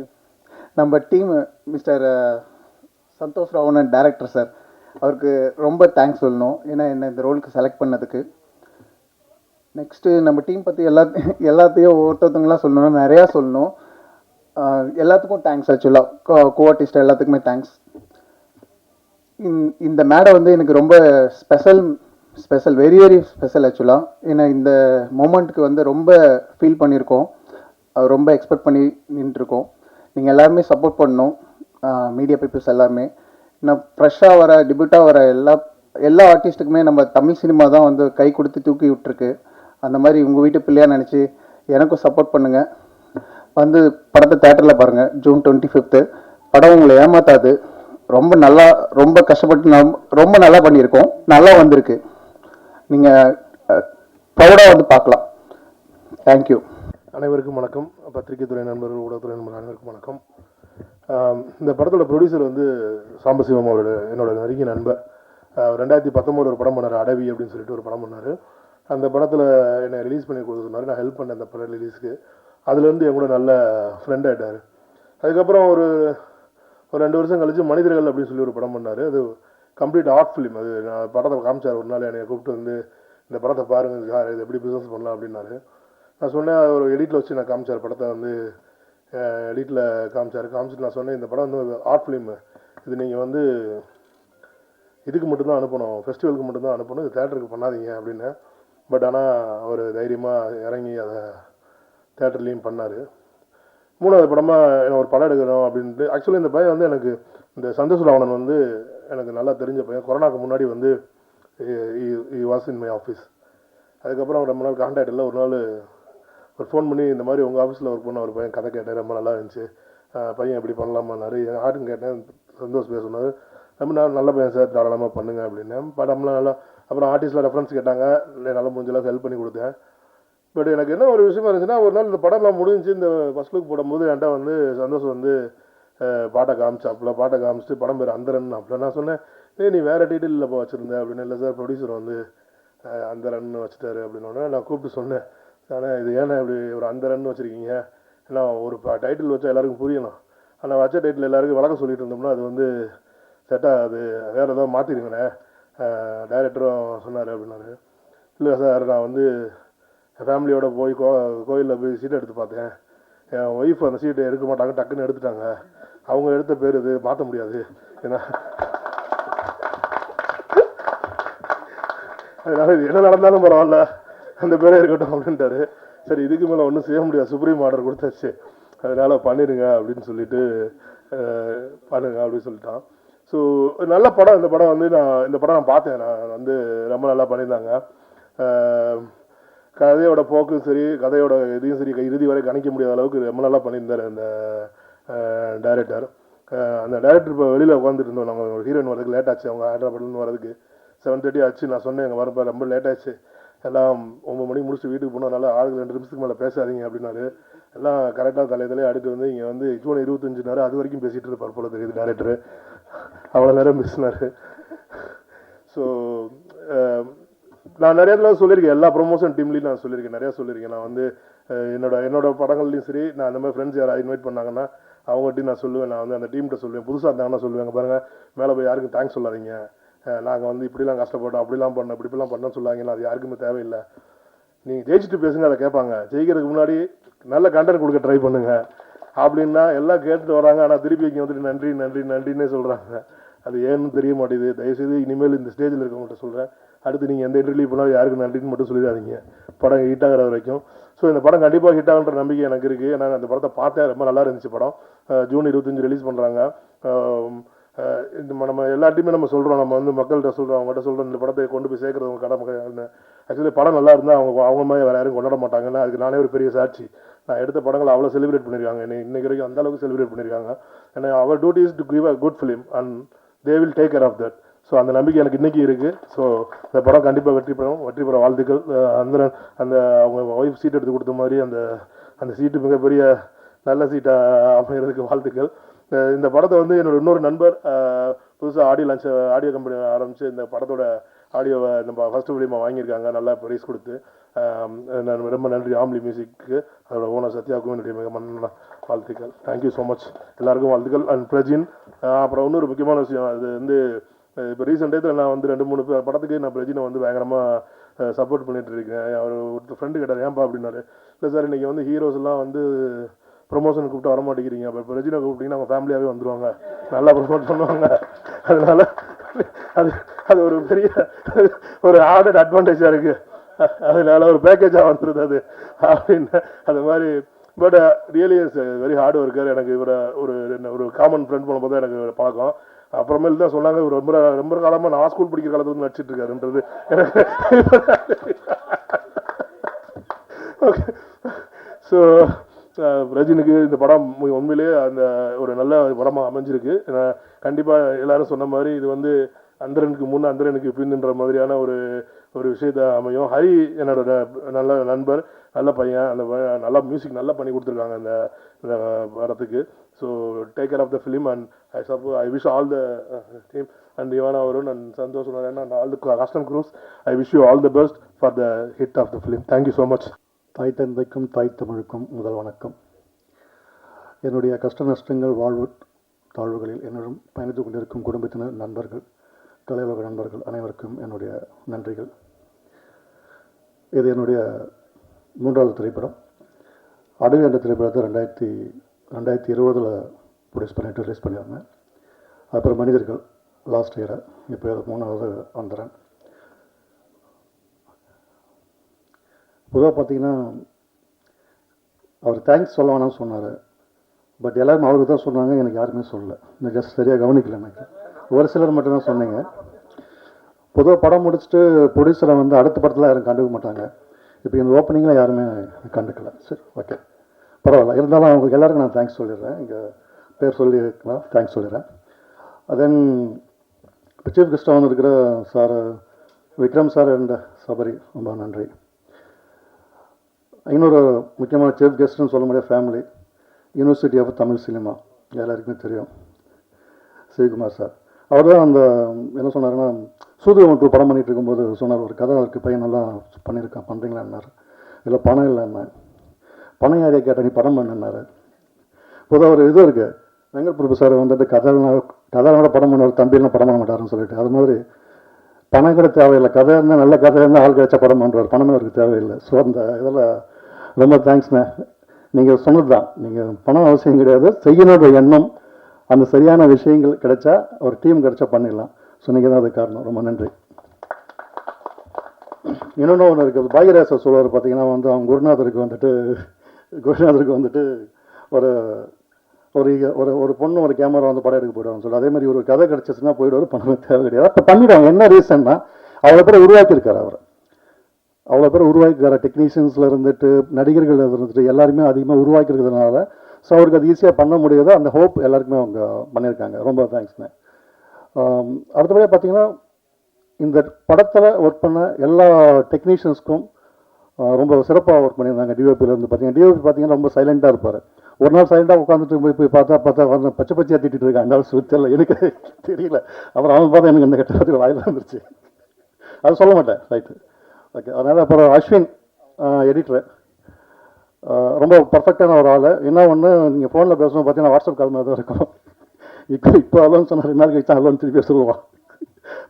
நம்ம team mister Santhosh Ravanan director sir, அவருக்கு ரொம்ப தேங்க்ஸ் சொல்லணும், ஏன்னா என்னை இந்த ரோலுக்கு செலக்ட் பண்ணதுக்கு. நெக்ஸ்ட்டு நம்ம டீம் பற்றி எல்லாத்தையும் ஒவ்வொருத்தவங்களாம் சொல்லணும்னா நிறையா சொல்லணும். எல்லாத்துக்கும் தேங்க்ஸ். ஆக்சுவலாக கோஆர்டிஸ்ட் எல்லாத்துக்குமே தேங்க்ஸ். இந்த மேடை வந்து எனக்கு ரொம்ப ஸ்பெஷல் வெரி வெரி ஸ்பெஷல் ஆக்சுவலாக. ஏன்னா இந்த மொமெண்ட்டுக்கு வந்து ரொம்ப ஃபீல் பண்ணியிருக்கோம், ரொம்ப எக்ஸ்பெக்ட் பண்ணி நின்றுருக்கோம். நீங்கள் எல்லாருமே சப்போர்ட் பண்ணணும், மீடியா பீப்புள்ஸ் எல்லாருமே. நான் ஃப்ரெஷ்ஷாக வர டெபியூட்டாக வர எல்லா ஆர்டிஸ்ட்டுக்குமே நம்ம தமிழ் சினிமா தான் வந்து கை கொடுத்து தூக்கி விட்டுருக்கு. அந்த மாதிரி உங்கள் வீட்டு பிள்ளையாக நினச்சி எனக்கும் சப்போர்ட் பண்ணுங்கள். வந்து படத்தை தேட்டரில் பாருங்கள். ஜூன் 25. படம் உங்களை ஏமாத்தாது. ரொம்ப கஷ்டப்பட்டு ரொம்ப நல்லா பண்ணியிருக்கோம், நல்லா வந்திருக்கு. நீங்கள் ப்ரௌடாக வந்து பார்க்கலாம். தேங்க்யூ. அனைவருக்கும் வணக்கம். பத்திரிகை துறை நண்பர்கள், ஊடகத்துறை நண்பர்கள் அனைவருக்கும் வணக்கம். இந்த படத்தோட ப்ரொடியூசர் வந்து சாம்பசிவம் என்னோட நெருங்கிய நண்பர். 2019 ஒரு படம் பண்ணார், அடவி அப்படின்னு சொல்லிட்டு ஒரு படம் பண்ணார். அந்த படத்தில் என்னை ரிலீஸ் பண்ணி கொடுக்க சொன்னார். நான் ஹெல்ப் பண்ணேன் அந்த படம் ரிலீஸ்க்கு. அதுலேருந்து என் கூட நல்ல ஃப்ரெண்ட் ஆகிட்டார். அதுக்கப்புறம் ஒரு 2 வருஷம் கழிச்சு மனிதர்கள் அப்படின்னு சொல்லி ஒரு படம் பண்ணார். அது கம்ப்ளீட் ஆர்ட் ஃபிலிம். அது நான் படத்தை காமிச்சார். ஒரு நாள் என்னை கூப்பிட்டு வந்து இந்த படத்தை பாருங்கள் சார், இது எப்படி பிஸ்னஸ் பண்ணலாம் அப்படின்னாரு. நான் சொன்னேன், ஒரு எடிட்டில் வச்சு நான் காமிச்சார் படத்தை. வந்து எடிட்டில் காமிச்சிட்டு நான் சொன்னேன், இந்த படம் வந்து ஆர்ட் ஃபிலிம், இது நீங்கள் வந்து இதுக்கு மட்டும்தான் அனுப்பணும், ஃபெஸ்டிவலுக்கு மட்டும்தான் அனுப்பணும், இது தேட்டருக்கு பண்ணாதீங்க அப்படின்னு. பட் ஆனால் அவர் தைரியமாக இறங்கி அதை தேட்டர்லேயும் பண்ணார். 3வது படமாக ஒரு படம் எடுக்கணும் அப்படின்ட்டு. ஆக்சுவலி இந்த பையன் வந்து எனக்கு இந்த சந்தோஷ் ராவணன் வந்து எனக்கு நல்லா தெரிஞ்ச பையன். கொரோனாக்கு முன்னாடி வந்து வாஸ் இன் மை ஆஃபீஸ். அதுக்கப்புறம் ரொம்ப நாள் கான்டாக்ட் இல்லை. ஒரு நாள் ஒரு ஃபோன் பண்ணி இந்த மாதிரி உங்கள் ஆஃபீஸில் ஒர்க் பண்ண ஒரு பையன் கதை கேட்டேன், ரொம்ப நல்லா இருந்துச்சு, பையன் எப்படி பண்ணலாமான்னாரு. ஆர்ட்டுன்னு கேட்டேன், சந்தோஷ் பேச சொன்னார், ரொம்ப நல்ல பையன் சார், தாராளமாக பண்ணுங்க அப்படின்னு. படம்லாம் நல்லா. அப்புறம் ஆர்டிஸ்டில் ரெஃபரன்ஸ் கேட்டாங்க, நல்லா முடிஞ்சளவுக்கு ஹெல்ப் பண்ணி கொடுத்தேன். பட் எனக்கு என்ன ஒரு விஷயமா இருந்துச்சுன்னா, ஒரு நாள் இந்த படம்லாம் முடிஞ்சு இந்த ஃபர்ஸ்ட் லுக் போடும்போது என்கிட்ட வந்து சந்தோஷம் வந்து பாட்டை காமிச்சிட்டு படம் பேர் அந்தரன். அப்போ நான் சொன்னேன், நீ வேறு டீட்டெயிலில் இப்போ வச்சுருந்தேன் அப்படின்னு. இல்லை சார், ப்ரொடியூசர் வந்து அந்தரன் வச்சுட்டாரு அப்படின்னோடனே நான் கூப்பிட்டு சொன்னேன், ஆனால் இது ஏன்னா இப்படி ஒரு அந்தரன் வச்சுருக்கீங்க, ஏன்னா ஒரு டைட்டில் வச்சா எல்லாருக்கும் புரியணும், ஆனால் வச்ச டைட்டில் எல்லாருக்கும் வழக்கம் சொல்லிட்டு இருந்தோம்னா அது வந்து செட்டாக அது வேறு ஏதாவது மாற்றிடுங்கண்ணே, டைரக்டரும் சொன்னார் அப்படின்னாரு. இல்லை சார், நான் வந்து என் ஃபேமிலியோடு போய் கோயிலில் போய் சீட்டை எடுத்து பார்த்தேன், என் ஒய்ஃப் அந்த சீட்டை எடுக்க மாட்டாங்க, டக்குன்னு எடுத்துட்டாங்க, அவங்க எடுத்த பேர் இது மாற்ற முடியாது, ஏன்னா அதனால இது என்ன நடந்தாலும் பரவாயில்ல, அந்த பேரே இருக்கட்டும் அப்படின்ட்டாரு. சரி, இதுக்கு மேலே ஒன்றும் செய்ய முடியாது, சுப்ரீம் ஆர்டர் கொடுத்தாச்சு, அதனால் பண்ணிடுங்க அப்படின்னு சொல்லிட்டு பண்ணுங்க அப்படின்னு சொல்லிட்டான். ஸோ நல்ல படம். இந்த படம் வந்து இந்த படம் நான் பார்த்தேன். நான் வந்து ரொம்ப நல்லா பண்ணியிருந்தாங்க. கதையோட போக்கும் சரி, கதையோட இதையும் சரி, இறுதி வரை கணிக்க முடியாத அளவுக்கு ரொம்ப நல்லா பண்ணியிருந்தார் அந்த டைரக்டர். அந்த டைரக்டர் இப்போ வெளியில் உட்காந்துட்டு இருந்தோம். நாங்கள் ஒரு ஹீரோயின் வரதுக்கு லேட் ஆச்சு, அவங்க ஹைதராபாத்லேருந்து வரதுக்கு 7:30 ஆச்சு. நான் சொன்னேன், எங்கள் வரப்போ ரொம்ப லேட் ஆச்சு, எல்லாம் 9 மணிக்கு முடிச்சுட்டு வீட்டுக்கு போனதுனால 2 நிமிஷத்துக்கு மேலே பேசாதீங்க அப்படின்னாரு. எல்லாம் கரெக்டாக தலையிலே அடுத்து வந்து இங்கே வந்து ஜூன் 25 நேரம் அது வரைக்கும் பேசிகிட்டு இருப்பார் போல தெரியுது டேரக்டரு, அவ்வளோ நேரம் பேசினார். ஸோ நான் நிறைய தடவை சொல்லியிருக்கேன், எல்லா ப்ரொமோஷன் டீம்லேயும் நான் சொல்லியிருக்கேன், நிறையா சொல்லியிருக்கேன். நான் வந்து என்னோட படங்கள்லையும் சரி, நான் அந்த மாதிரி ஃப்ரெண்ட்ஸ் யாராவது இன்வைட் பண்ணாங்கன்னா அவங்ககிட்டையும் நான் சொல்லுவேன், நான் வந்து அந்த டீம்கிட்ட சொல்லுவேன். புதுசாக இருந்தாங்கன்னா சொல்லுவாங்க, பாருங்கள் மேலே போய் யாருக்கும் தேங்க்ஸ் சொல்லாதீங்க, நாங்கள் வந்து இப்படிலாம் கஷ்டப்பட்டோம், அப்படிலாம் பண்ணோம், இப்படிலாம் பண்ணோன்னு சொல்லாங்கன்னா அது யாருக்குமே தேவையில்லை. நீங்கள் ஜெயிச்சுட்டு பேசுங்க, அதை கேட்பாங்க. ஜெயிக்கிறதுக்கு முன்னாடி நல்ல கண்டென்ட் கொடுக்க ட்ரை பண்ணுங்கள், அப்படின்னா எல்லாம் கேட்டுட்டு வராங்க, ஆனால் திருப்பி இங்கே வந்துட்டு நன்றி நன்றி நன்றின்னே சொல்கிறாங்க. அது ஏன்னு தெரிய மாட்டேங்குது. தயவுசெய்து இனிமேல் இந்த ஸ்டேஜில் இருக்கவங்கள்ட்ட சொல்கிறேன், அடுத்து நீங்கள் எந்த இன்டர்வியூ பண்ணாலும் யாருக்கு நன்றின்னு மட்டும் சொல்லிடாதீங்க, படம் ஹிட் ஆகிற வரைக்கும். ஸோ இந்த படம் கண்டிப்பாக ஹிட் ஆகுன்ற நம்பிக்கை எனக்கு இருக்குது. நான் அந்த படத்தை பார்த்தேன், ரொம்ப நல்லா இருந்துச்சு படம். ஜூன் 25 ரிலீஸ் பண்ணுறாங்க. நம்ம எல்லாத்தையுமே நம்ம சொல்கிறோம், நம்ம வந்து மக்கள்கிட்ட சொல்கிறோம், அவங்ககிட்ட சொல்கிறோம், இந்த படத்தை கொண்டு போய் சேர்க்குறது அவங்க கடமை. ஆக்சுவலி படம் நல்லா இருந்தால் அவங்க மாதிரி வேறு யாரும் கொண்டாட மாட்டாங்கன்னா அதுக்கு நானே ஒரு பெரிய சாட்சி. நான் எடுத்த படங்களை அவ்வளோ செலிப்ரேட் பண்ணியிருக்காங்க, இன்னைக்கு வரைக்கும் அந்த அளவுக்கு செலிப்ரேட் பண்ணியிருக்காங்க. ஏன்னா அவர் duty is to give a good film and they will take care of that. So அந்த நம்பிக்கை எனக்கு இன்றைக்கி இருக்குது. ஸோ இந்த படம் கண்டிப்பாக வெற்றி பெற வாழ்த்துக்கள். அந்த அவங்க ஒய்ஃப் சீட் எடுத்து கொடுத்த மாதிரி அந்த சீட்டு மிகப்பெரிய நல்ல சீட்டாக அமைகிறதுக்கு வாழ்த்துக்கள். இந்த படத்தை வந்து என்னோட இன்னொரு நண்பர் புதுசாக ஆடியோ கம்பெனி ஆரம்பித்து இந்த படத்தோட ஆடியோவை நம்ம ஃபஸ்ட்டு ஃபிலிமாக வாங்கியிருக்காங்க, நல்லா ப்ரைஸ் கொடுத்து. நான் ரொம்ப நன்றி ஆம்லி மியூசிக்கு, அதோட ஓனர் சத்யாவுக்கும் என்னுடைய மிக மன்ன வாழ்த்துக்கள். தேங்க்யூ ஸோ மச், எல்லாருக்கும் வாழ்த்துக்கள். அண்ட் பிரஜின், அப்புறம் இன்னொரு முக்கியமான விஷயம், அது வந்து இப்போ ரீசெண்ட் டயத்தில் நான் வந்து 2-3 படத்துக்கு நான் பிரஜினை வந்து பயங்கரமாக சப்போர்ட் பண்ணிட்டு இருக்கேன். அவர் ஒரு ஃப்ரெண்டு கேட்டார், ஏன்பா அப்படின்னாரு. இல்லை சார், இன்றைக்கி வந்து ஹீரோஸ் எல்லாம் வந்து ப்ரொமோஷன் கூப்பிட்டு வர மாட்டேங்கிறீங்க, அப்போ பிரஜினை கூப்பிட்டிங்கன்னா அவங்க ஃபேமிலியாகவே வந்துடுவாங்க, நல்லா ப்ரொமோட் பண்ணுவாங்க. அதனால அது ஒரு பெரிய ஒரு ஆடட் அட்வான்டேஜாக இருக்குது, அதனால ஒரு பேக்கேஜாக வந்துடுது அது அப்படின்னு. அது மாதிரி but really is very hard worker. எனக்கு இவரை ஒரு காமன் ஃப்ரெண்ட் போன போது எனக்கு ஒரு பழக்கம். அப்புறமேல் தான் சொன்னாங்க, இவர் ரொம்ப காலமாக நான் ஸ்கூல் படிக்கிற காலத்துல வந்து நடிச்சிட்டு இருக்காருன்றது எனக்கு. ஓகே, ஸோ ரஜினிக்கு இந்த படம் உண்மையிலேயே அந்த ஒரு நல்ல படமாக அமைஞ்சிருக்கு. கண்டிப்பாக எல்லாரும் சொன்ன மாதிரி இது வந்து அந்தரனுக்கு முன் அந்தரனுக்கு பின்ன்ற மாதிரியான ஒரு விஷயத்த அமையும். ஹரி என்னோட நல்ல நண்பர், நல்ல பையன், அந்த நல்லா மியூசிக் நல்லா பண்ணி கொடுத்துருக்காங்க இந்த படத்துக்கு. So take care of the film and I wish all the team and Ivana Varun and Santhosh and all the costume crews. I wish you all the best for the hit of the film. Thank you so much. தாய் தந்தைக்கும் தாய் தமிழுக்கும் முதல் வணக்கம். என்னுடைய கஷ்ட நஷ்டங்கள், வாழ்வு தாழ்வுகளில் என்னுடன் பயணித்துக் கொண்டிருக்கும் குடும்பத்தினர், நண்பர்கள், கலையுலக நண்பர்கள் அனைவருக்கும் என்னுடைய நன்றிகள். இது என்னுடைய 3வது திரைப்படம். அடுகு என்ற திரைப்படத்தை 2020 ப்ரொடியூஸ் பண்ணிட்டு ரிலீஸ் பண்ணியிருந்தேன். அப்புறம் மனிதர்கள் லாஸ்ட் இயரை, இப்போ 3வது வந்துடுறேன். பொதுவாக பார்த்தீங்கன்னா அவர் தேங்க்ஸ் சொல்ல வேணாம்னு சொன்னார். பட் எல்லோரும் அவருக்கு தான் சொன்னாங்க, எனக்கு யாருமே சொல்லலை. நான் ஜஸ்ட் சரியாக கவனிக்கல. எனக்கு ஒரு சிலர் மட்டும்தான் சொன்னீங்க. பொதுவாக படம் முடிச்சுட்டு ப்ரொடியூசரை வந்து அடுத்த படத்தில் யாரும் கண்டுக்க மாட்டாங்க. இப்போ இந்த ஓப்பனிங்கில் யாருமே கண்டுக்கல. சரி, ஓகே, பரவாயில்ல. இருந்தாலும் அவங்களுக்கு எல்லாருக்கும் நான் தேங்க்ஸ் சொல்லிடுறேன். இங்கே பேர் சொல்லியிருக்கலாம், தேங்க்ஸ் சொல்லிடுறேன். தென் இப்போ சீஃப் கெஸ்ட்டாக வந்துருக்கிற sir Vikram sir and Sabari, ரொம்ப நன்றி. இன்னொரு முக்கியமான சீஃப் கெஸ்ட்னு சொல்ல முடியாது, family, university of Tamil cinema, எல்லாருக்குமே தெரியும், சிவகுமார் சார். அவர் தான் அந்த என்ன சொன்னாருன்னா, சூதுவம் 2 படம் பண்ணிகிட்டு இருக்கும்போது சொன்னார், ஒரு கதை இருக்குது, பையன் நல்லா பண்ணியிருக்கான், பண்ணுறீங்களான்னாரு. இல்லை பணம் இல்லைன்னா, பணம் யாரையா கேட்டால் நீ படம் பண்ணுன்னாரு. பொதுவாக ஒரு இது இருக்குது, வெங்கட் பிரபு சார் வந்துட்டு கதையோட படம் பண்ணுவார், தம்பியெல்லாம் படம் பண்ண மாட்டாருன்னு சொல்லிட்டு. அது மாதிரி பணம் கூட தேவையில்லை, கதை இருந்தால் நல்ல கதை இருந்தால் ஆள் கிடைச்சா படம் பண்ணுறாரு, பணமே அவருக்கு தேவையில்லை. ஸோ அந்த இதில் ரொம்ப தேங்க்ஸ்ண்ணே. நீங்கள் சொன்னது தான், நீங்கள் பணம் அவசியம் கிடையாது, செய்யணுன்ற எண்ணம், அந்த சரியான விஷயங்கள் கிடைச்சா, ஒரு டீம் கிடைச்சா பண்ணிடலாம். ஸோ நீங்கள் தான் அது காரணம். ரொம்ப நன்றி. இன்னொன்று ஒன்று இருக்குது, பாக்யராஜ் சொல்லுவார் பார்த்தீங்கன்னா, வந்து அவங்க குருநாதருக்கு வந்துட்டு ஒரு ஒரு ஒரு பொண்ணு ஒரு கேமரா வந்து படம் எடுக்க போயிடுவாங்க சொல்லி, அதே மாதிரி ஒரு கதை கிடச்சிச்சுன்னா போயிடுவார், பணமே தேவை கிடையாது. அப்போ பண்ணிவிடுவாங்க. என்ன ரீசன்னா, அவ்வளோ பேர் உருவாக்கியிருக்காரு அவர், அவ்வளோ பேர் உருவாக்கியிருக்காரு. டெக்னீஷியன்ஸில் இருந்துட்டு, நடிகர்கள் இருந்துட்டு, எல்லாருமே அதிகமாக உருவாக்கியிருக்கிறதுனால ஸோ அவருக்கு அது ஈஸியாக பண்ண முடியாது. அந்த ஹோப் எல்லாருக்குமே அவங்க பண்ணியிருக்காங்க. ரொம்ப தேங்க்ஸ்ண்ணே. அடுத்தபடியாக பார்த்தீங்கன்னா, இந்த படத்தில் ஒர்க் பண்ண எல்லா டெக்னீஷியன்ஸ்க்கும் ரொம்ப சிறப்பாக ஒர்க் பண்ணியிருந்தாங்க. டிஓபியிலேருந்து பார்த்தீங்கன்னா ரொம்ப சைலண்ட்டாக இருப்பார். ஒரு நாள் சைலண்டாக உட்காந்துட்டு போய் பார்த்தா வந்து பச்சையாக திட்டிகிட்டு இருக்காங்க. அந்த சுத்தல எனக்கு தெரியல. அப்புறம் அவன் பார்த்தா எனக்கு இந்த கெட்ட வாயில் வந்துருச்சு. அது சொல்ல மாட்டேன், ரைட்டு, ஓகே. அதனால் அப்புறம் அஸ்வின் எடிட்டரு, ரொம்ப பர்ஃபெக்டான ஒரு ஆள். என்ன ஒன்று, நீங்கள் ஃபோனில் பேசணும் பார்த்தீங்கன்னா வாட்ஸ்அப் கால் மாதிரி தான் இருக்கும். இப்போ அலோன்னு சொன்னால் 2 நாள் கழிச்சா அலோன்னு திருப்பி சொல்லுவான்.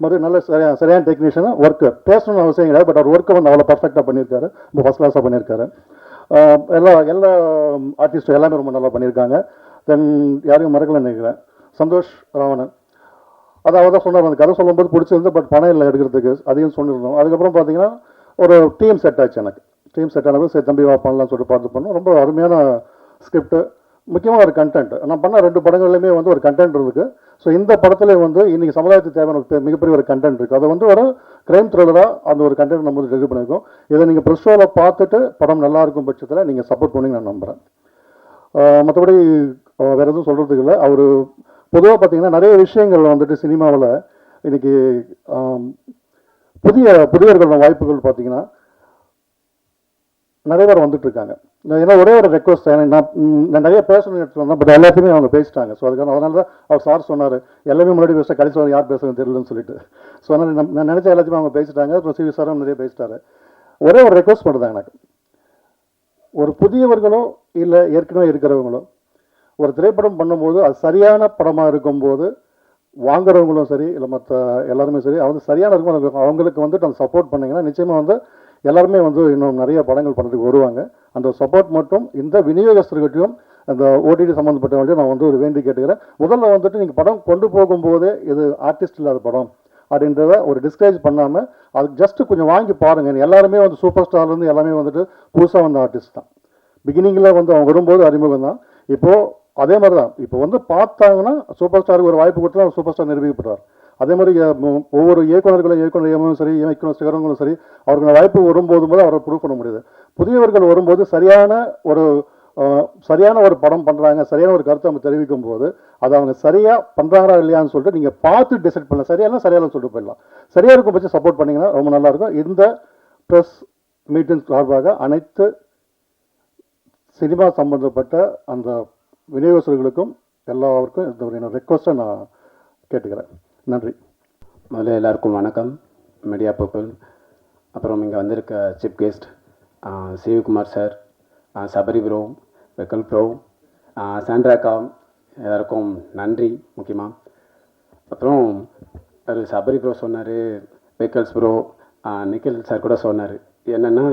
மறுபடியும் நல்ல சரியான டெக்னீஷியனாக ஒர்க்கு பேசணும்னு அவசியம் கிடையாது. பட் அவர் ஒர்க்கை வந்து அவ்வளோ பர்ஃபெக்டாக பண்ணியிருக்காரு, ரொம்ப ஃபஸ்ட் கிளாஸாக பண்ணியிருக்காரு. எல்லா எல்லா ஆர்டிஸ்ட்டும் எல்லாமே ரொம்ப நல்லா பண்ணியிருக்காங்க. தென் யாரையும் மறக்கலன்னு நினைக்கிறேன், சந்தோஷ் ராவணன். அது அவர் தான் சொன்னார், அந்த கதை சொல்லும்போது பிடிச்சிருந்து, பட் பணம் இல்லை எடுக்கிறதுக்கு, அதையும் சொன்னிருந்தோம். அதுக்கப்புறம் பார்த்தீங்கன்னா ஒரு டீம் செட் ஆச்சு. எனக்கு டீம் செட் ஆனது சரி தம்பி வா பண்ணலாம் சொல்லிட்டு பார்த்து பண்ணோம். ரொம்ப அருமையான ஸ்கிரிப்ட், முக்கியமாக ஒரு கண்டென்ட். நான் பண்ண 2 படங்கள்லையுமே வந்து ஒரு கண்டென்ட் இருக்குது. ஸோ இந்த படத்துல வந்து இன்னைக்கு சமுதாயத்துக்கு தேவையான ஒரு மிகப்பெரிய ஒரு கண்டென்ட் இருக்குது. அதை வந்து ஒரு கிரைம் த்ரில்லராக அந்த ஒரு கண்டென்ட் நம்ம வந்து டெலிவரி பண்ணியிருக்கோம். இதை நீங்கள் ப்ரெஸ் ஷோவில் பார்த்துட்டு படம் நல்லா இருக்கும் பட்சத்தில் நீங்கள் சப்போர்ட் பண்ணி நான் நம்புகிறேன். மற்றபடி வேறு எதுவும் சொல்கிறதுக்கு இல்லை. அவர் பொதுவாக பார்த்தீங்கன்னா நிறைய விஷயங்கள் வந்துட்டு சினிமாவில் இன்னைக்கு புதியவர்களோட வாய்ப்புகள் பார்த்தீங்கன்னா நிறைய பேர் வந்துட்டு இருக்காங்க. ஏன்னா ஒரே ஒரு ரெக்வஸ்ட், நான் நிறைய பேசணும்னு எடுத்து வந்தேன், பட் எல்லாத்தையுமே அவங்க பேசிட்டாங்க. ஸோ அதனால தான் அவர் சார் சொன்னார் எல்லாமே முன்னாடி பேச கடைசி யார் பேசுறது தெரியலன்னு சொல்லிட்டு. ஸோ அதனால் நான் நினச்ச எல்லாத்தையுமே அவங்க பேசிட்டாங்க. அப்புறம் சிவி சாரும் நிறைய பேசிட்டாரு. ஒரே ஒரு ரெக்வஸ்ட் பண்ணுறேன், எனக்கு ஒரு புதியவர்களோ இல்லை ஏற்கனவே இருக்கிறவங்களோ ஒரு திரைப்படம் பண்ணும்போது அது சரியான படமாக இருக்கும்போது வாங்குறவங்களும் சரி இல்லை மற்ற எல்லாருமே சரி அது சரியான இருக்கும், அவங்களுக்கு வந்துட்டு அந்த சப்போர்ட் பண்ணிங்கன்னா நிச்சயமாக வந்து எல்லாருமே வந்து இன்னும் நிறைய படங்கள் பண்ணுறதுக்கு வருவாங்க. அந்த சப்போர்ட் மட்டும் இந்த விநியோகஸ்தர்கிட்டையும் அந்த ஓடிடி சம்மந்தப்பட்டவங்கள்ட்டையும் நான் வந்து ஒரு வேண்டி கேட்டுக்கிறேன். முதல்ல வந்துட்டு நீங்கள் படம் கொண்டு போகும்போதே இது ஆர்டிஸ்ட் இல்லாத படம் அப்படின்றத ஒரு டிஸ்கரேஜ் பண்ணாமல் அதுக்கு ஜஸ்ட்டு கொஞ்சம் வாங்கி பாருங்கள். எல்லாருமே வந்து சூப்பர் ஸ்டார்லேருந்து எல்லாமே வந்துட்டு புதுசாக வந்த ஆர்டிஸ்ட் தான். பிகினிங்கில் வந்து அவங்க வரும்போது அறிமுகம் தான். இப்போது அதே மாதிரி தான் இப்போ வந்து பார்த்தாங்கன்னா சூப்பர் ஸ்டாருக்கு ஒரு வாய்ப்பு கொடுத்தா சூப்பர் ஸ்டார் நிரூபிக்கப்படுறார். அதே மாதிரி ஒவ்வொரு இயக்குநர்களும் சரி இயக்குனர் சிகரங்களும் சரி அவருக்கு வாய்ப்பு வரும்போது அவரை ப்ரூவ் பண்ண முடியுது. புதியவர்கள் வரும்போது சரியான ஒரு படம் பண்ணுறாங்க, சரியான ஒரு கருத்தை அவங்க தெரிவிக்கும் போது அதை அவங்க சரியாக பண்ணுறாங்களா இல்லையான்னு சொல்லிட்டு நீங்கள் பார்த்து டிசைட் பண்ணலாம். சரியான சொல்லிட்டு போயிடலாம். சரியாக இருக்கும் பட்சம் சப்போர்ட் பண்ணிங்கன்னா ரொம்ப நல்லாயிருக்கும். இந்த ப்ரெஸ் மீட்டிங் சார்பாக அனைத்து சினிமா சம்பந்தப்பட்ட அந்த விநியோகஸ்தர்களுக்கும் எல்லாருக்கும் இந்த ஒரு ரெக்வஸ்ட்டை நான் கேட்டுக்கிறேன். நன்றி. முதல்ல எல்லாருக்கும் வணக்கம், மீடியா பீப்புள். அப்புறம் இங்கே வந்திருக்க chief guest Sivakumar sir, Sabari bro, வெக்கல் ப்ரோ, சாண்ட்ராக்கா, எல்லாருக்கும் நன்றி முக்கியமாக. அப்புறம் ஒரு சபரி ப்ரோ சொன்னார், வெக்கல்ஸ் ப்ரோ, நிக்கில் சார் கூட சொன்னார் என்னென்னா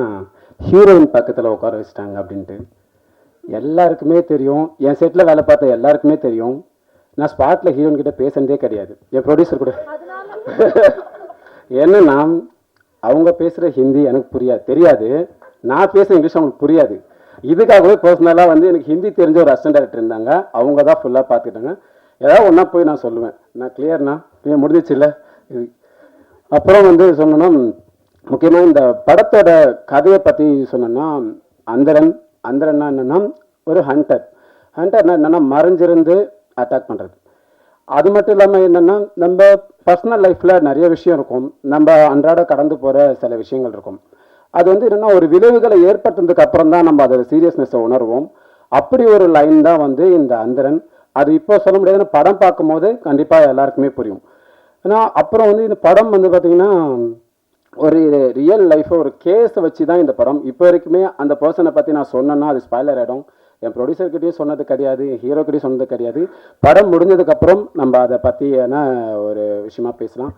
ஹீரோயின் பக்கத்தில் உட்கார வச்சுட்டாங்க அப்படின்ட்டு. எல்லாருக்குமே தெரியும், என் செட்டில் வேலை பார்த்த எல்லாருக்குமே தெரியும், நான் ஸ்பாட்டில் ஹீரோயின் கிட்ட பேசுனதே கிடையாது. என் ப்ரொடியூசர் கூட என்னன்னா அவங்க பேசுகிற ஹிந்தி எனக்கு தெரியாது, நான் பேசுகிற இங்கிலீஷ் அவங்களுக்கு புரியாது. இதுக்காகவே பர்சனலாக வந்து எனக்கு ஹிந்தி தெரிஞ்ச ஒரு அசிஸ்டன்ட் டைரக்டர் இருந்தாங்க, அவங்க தான் ஃபுல்லாக பார்த்துக்கிட்டாங்க. ஏதாவது ஒன்றா போய் நான் சொல்லுவேன், நான் கிளியர்னா முடிஞ்சிச்சு இல்லை. அப்புறம் வந்து சொன்னோன்னா முக்கியமாக இந்த படத்தோட கதையை பற்றி சொன்னோன்னா அந்தரன்னா என்னென்னா ஒரு ஹண்டர்னா என்னென்னா மறைஞ்சிருந்து அட்டாக் பண்ணுறது. அது மட்டும் இல்லாமல் என்னென்னா நம்ம பர்சனல் லைஃப்பில் நிறைய விஷயம் இருக்கும், நம்ம அன்றாட கடந்து போகிற சில விஷயங்கள் இருக்கும். அது வந்து என்னென்னா ஒரு விளைவுகளை ஏற்பட்டதுக்கு அப்புறம் தான் நம்ம அதோட சீரியஸ்னஸை உணர்வோம். அப்படி ஒரு லைன் தான் வந்து இந்த அந்தரன். அது இப்போ சொல்ல முடியாதுன்னு படம் பார்க்கும்போது கண்டிப்பாக எல்லாருக்குமே புரியும். ஏன்னா அப்புறம் வந்து இந்த படம் வந்து பார்த்திங்கன்னா ஒரு ரியல் லைஃப்பை ஒரு கேஸை வச்சு தான் இந்த படம். இப்போ வரைக்குமே அந்த பர்சனை பற்றி நான் சொன்னேன்னா அது ஸ்பாய்லர் ஆகிடும். என் ப்ரொடியூசர்கிட்டையும் சொன்னது கிடையாது, ஹீரோக்கிட்டையும் சொன்னது கிடையாது. படம் முடிஞ்சதுக்கப்புறம் நம்ம அதை பற்றியான ஒரு விஷயமா பேசலாம்.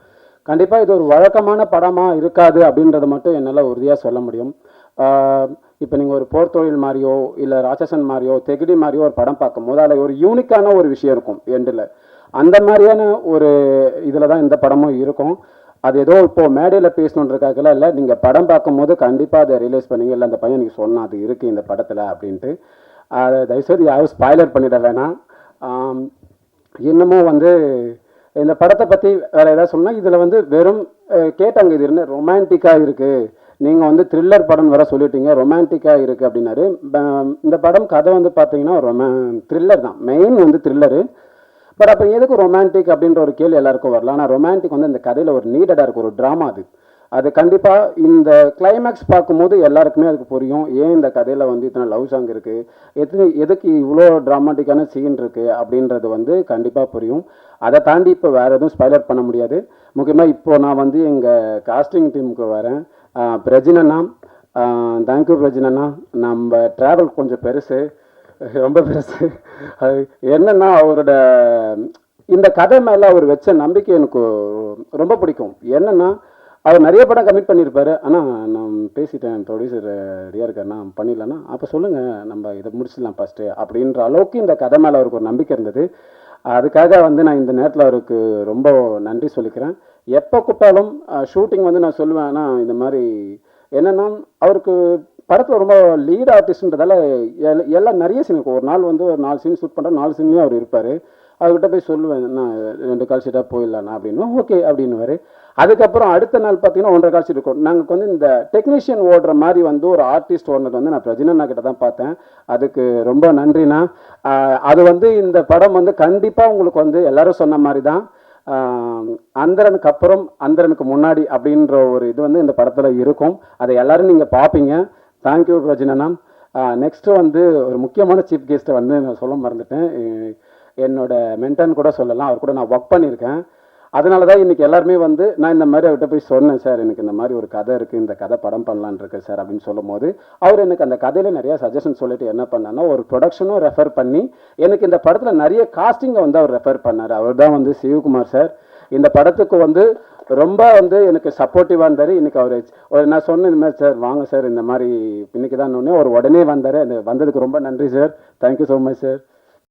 கண்டிப்பாக இது ஒரு வழக்கமான படமாக இருக்காது அப்படின்றத மட்டும் என்னால் உறுதியாக சொல்ல முடியும். இப்போ நீங்கள் ஒரு போர் தொழில் மாதிரியோ இல்லை ராட்சசன் மாதிரியோ தெகிடி மாதிரியோ ஒரு படம் பார்க்கும்போது அதில் ஒரு யூனிக்கான ஒரு விஷயம் இருக்கும் எண்டில். அந்த மாதிரியான ஒரு இதில் தான் இந்த படமும் இருக்கும். அது ஏதோ இப்போ மேடையில் பேசணுன்றதுக்காகலாம் இல்லை, நீங்கள் படம் பார்க்கும்போது கண்டிப்பாக அதை ரியலைஸ் பண்ணீங்க, இல்லை அந்த பையன் நீங்கள் சொன்னால் அது இருக்குது இந்த படத்தில் அப்படின்ட்டு. அதை தயவுசெய்து யாரும் ஸ்பாய்லர் பண்ணிட வேணாம். இன்னமும் வந்து இந்த படத்தை பற்றி வேறு ஏதாவது சொன்னால் இதில் வந்து வெறும் கேட்டாங்க, இது என்ன ரொமான்டிக்காக இருக்குது, நீங்கள் வந்து த்ரில்லர் படம் வர சொல்லிட்டீங்க, ரொமான்டிக்காக இருக்குது அப்படின்னாரு. இந்த படம் கதை வந்து பார்த்தீங்கன்னா த்ரில்லர் தான், மெயின் வந்து த்ரில்லரு. பட் அப்போ எதுக்கு ரொமான்டிக் அப்படின்ற ஒரு கேள்வி எல்லாருக்கும் வரலாம். ஆனால் ரொமான்டிக் வந்து இந்த கதையில் ஒரு நீடடாக இருக்குது, ஒரு ட்ராமா. அது கண்டிப்பாக இந்த கிளைமேக்ஸ் பார்க்கும்போது எல்லாருக்குமே அதுக்கு புரியும், ஏன் இந்த கதையில் வந்து இத்தனை லவ் சாங் இருக்குது, எதுக்கு இவ்வளோ ட்ராமாட்டிக்கான சீன் இருக்குது அப்படின்றது வந்து கண்டிப்பாக புரியும். அதை தாண்டி இப்போ வேறு எதுவும் ஸ்பாய்லர் பண்ண முடியாது. முக்கியமாக இப்போ நான் வந்து எங்கள் காஸ்டிங் டீமுக்கு வரேன். பிரஜினண்ணா, தேங்க்யூ பிரஜினண்ணா. நம்ம ட்ராவல் கொஞ்சம் பெருசு, ரொம்ப பெருசு. அது என்னென்னா அவரோட இந்த கதை மேலே அவர் வச்ச நம்பிக்கை எனக்கு ரொம்ப பிடிக்கும். என்னென்னா அவர் நிறைய படம் கமிட் பண்ணியிருப்பாரு. ஆனால் நான் பேசிட்டேன், ப்ரொடியூசர் ரெடியாக இருக்காருண்ணா பண்ணிடலான்னா, அப்போ சொல்லுங்கள் நம்ம இதை முடிச்சிடலாம் ஃபஸ்ட்டு அப்படின்ற அளவுக்கு இந்த கதை மேலே அவருக்கு ஒரு நம்பிக்கை இருந்தது. அதுக்காக வந்து நான் இந்த நேரத்தில் அவருக்கு ரொம்ப நன்றி சொல்லிக்கிறேன். எப்போ கூப்பிட்டாலும் ஷூட்டிங் வந்து நான் சொல்லுவேன். ஆனால் இந்த மாதிரி என்னென்னா அவருக்கு படத்தில் ரொம்ப லீட் ஆர்டிஸ்ட்ன்றதால எல்லாம் நிறைய சீன் இருக்கும். ஒரு நாள் வந்து ஒரு 4 சீன் ஷூட் பண்ணுற 4 சீன்லேயும் அவர் இருப்பார். அவர்கிட்ட போய் சொல்லுவேன், நான் 2 கால் ஷீட்டாக போயிடலாண்ணா அப்படின்னா ஓகே அப்படின்னுவார். அதுக்கப்புறம் அடுத்த நாள் பார்த்தீங்கன்னா 1.5 கால் ஷீட் இருக்கும். நாங்கள் வந்து இந்த டெக்னீஷியன் ஓடுற மாதிரி வந்து ஒரு ஆர்டிஸ்ட் ஓடுனது வந்து நான் பிரஜினண்ணா கிட்ட தான் பார்த்தேன். அதுக்கு ரொம்ப நன்றிண்ணா. அது வந்து இந்த படம் வந்து கண்டிப்பாக உங்களுக்கு வந்து எல்லாரும் சொன்ன மாதிரி தான் அந்தரனுக்கு அப்புறம் அந்தரனுக்கு முன்னாடி அப்படின்ற ஒரு இது வந்து இந்த படத்தில் இருக்கும். அதை எல்லாரும் நீங்கள் பார்ப்பீங்க. தேங்க்யூ பிரஜினண்ணா. நெக்ஸ்ட்டு வந்து ஒரு முக்கியமான சீஃப் கெஸ்ட்டை வந்து நான் சொல்ல மறந்துட்டேன். என்னோட மென்டன் கூட சொல்லலாம், அவர் கூட நான் ஒர்க் பண்ணியிருக்கேன். அதனால தான் இன்றைக்கி எல்லாருமே வந்து நான் இந்த மாதிரி அவர்கிட்ட போய் சொன்னேன், சார் எனக்கு இந்த மாதிரி ஒரு கதை இருக்குது, இந்த கதை படம் பண்ணலான் இருக்கு சார் அப்படின்னு சொல்லும் போது அவர் எனக்கு அந்த கதையில் நிறையா சஜஷன் சொல்லிட்டு என்ன பண்ணார்னா ஒரு ப்ரொடக்ஷனும் ரெஃபர் பண்ணி எனக்கு இந்த படத்தில் நிறைய காஸ்டிங்கை வந்து அவர் ரெஃபர் பண்ணார். அவர் தான் வந்து சிவகுமார் சார். இந்த படத்துக்கு வந்து ரொம்ப வந்து எனக்கு சப்போர்ட்டிவாக இருந்தார். இன்றைக்கி அவர் நான் சொன்னேன் இந்த மாதிரி சார் வாங்க சார் இந்த மாதிரி இன்றைக்கி தான் ஒரு உடனே வந்தார். அந்த வந்ததுக்கு ரொம்ப நன்றி sir. Thank you so much sir.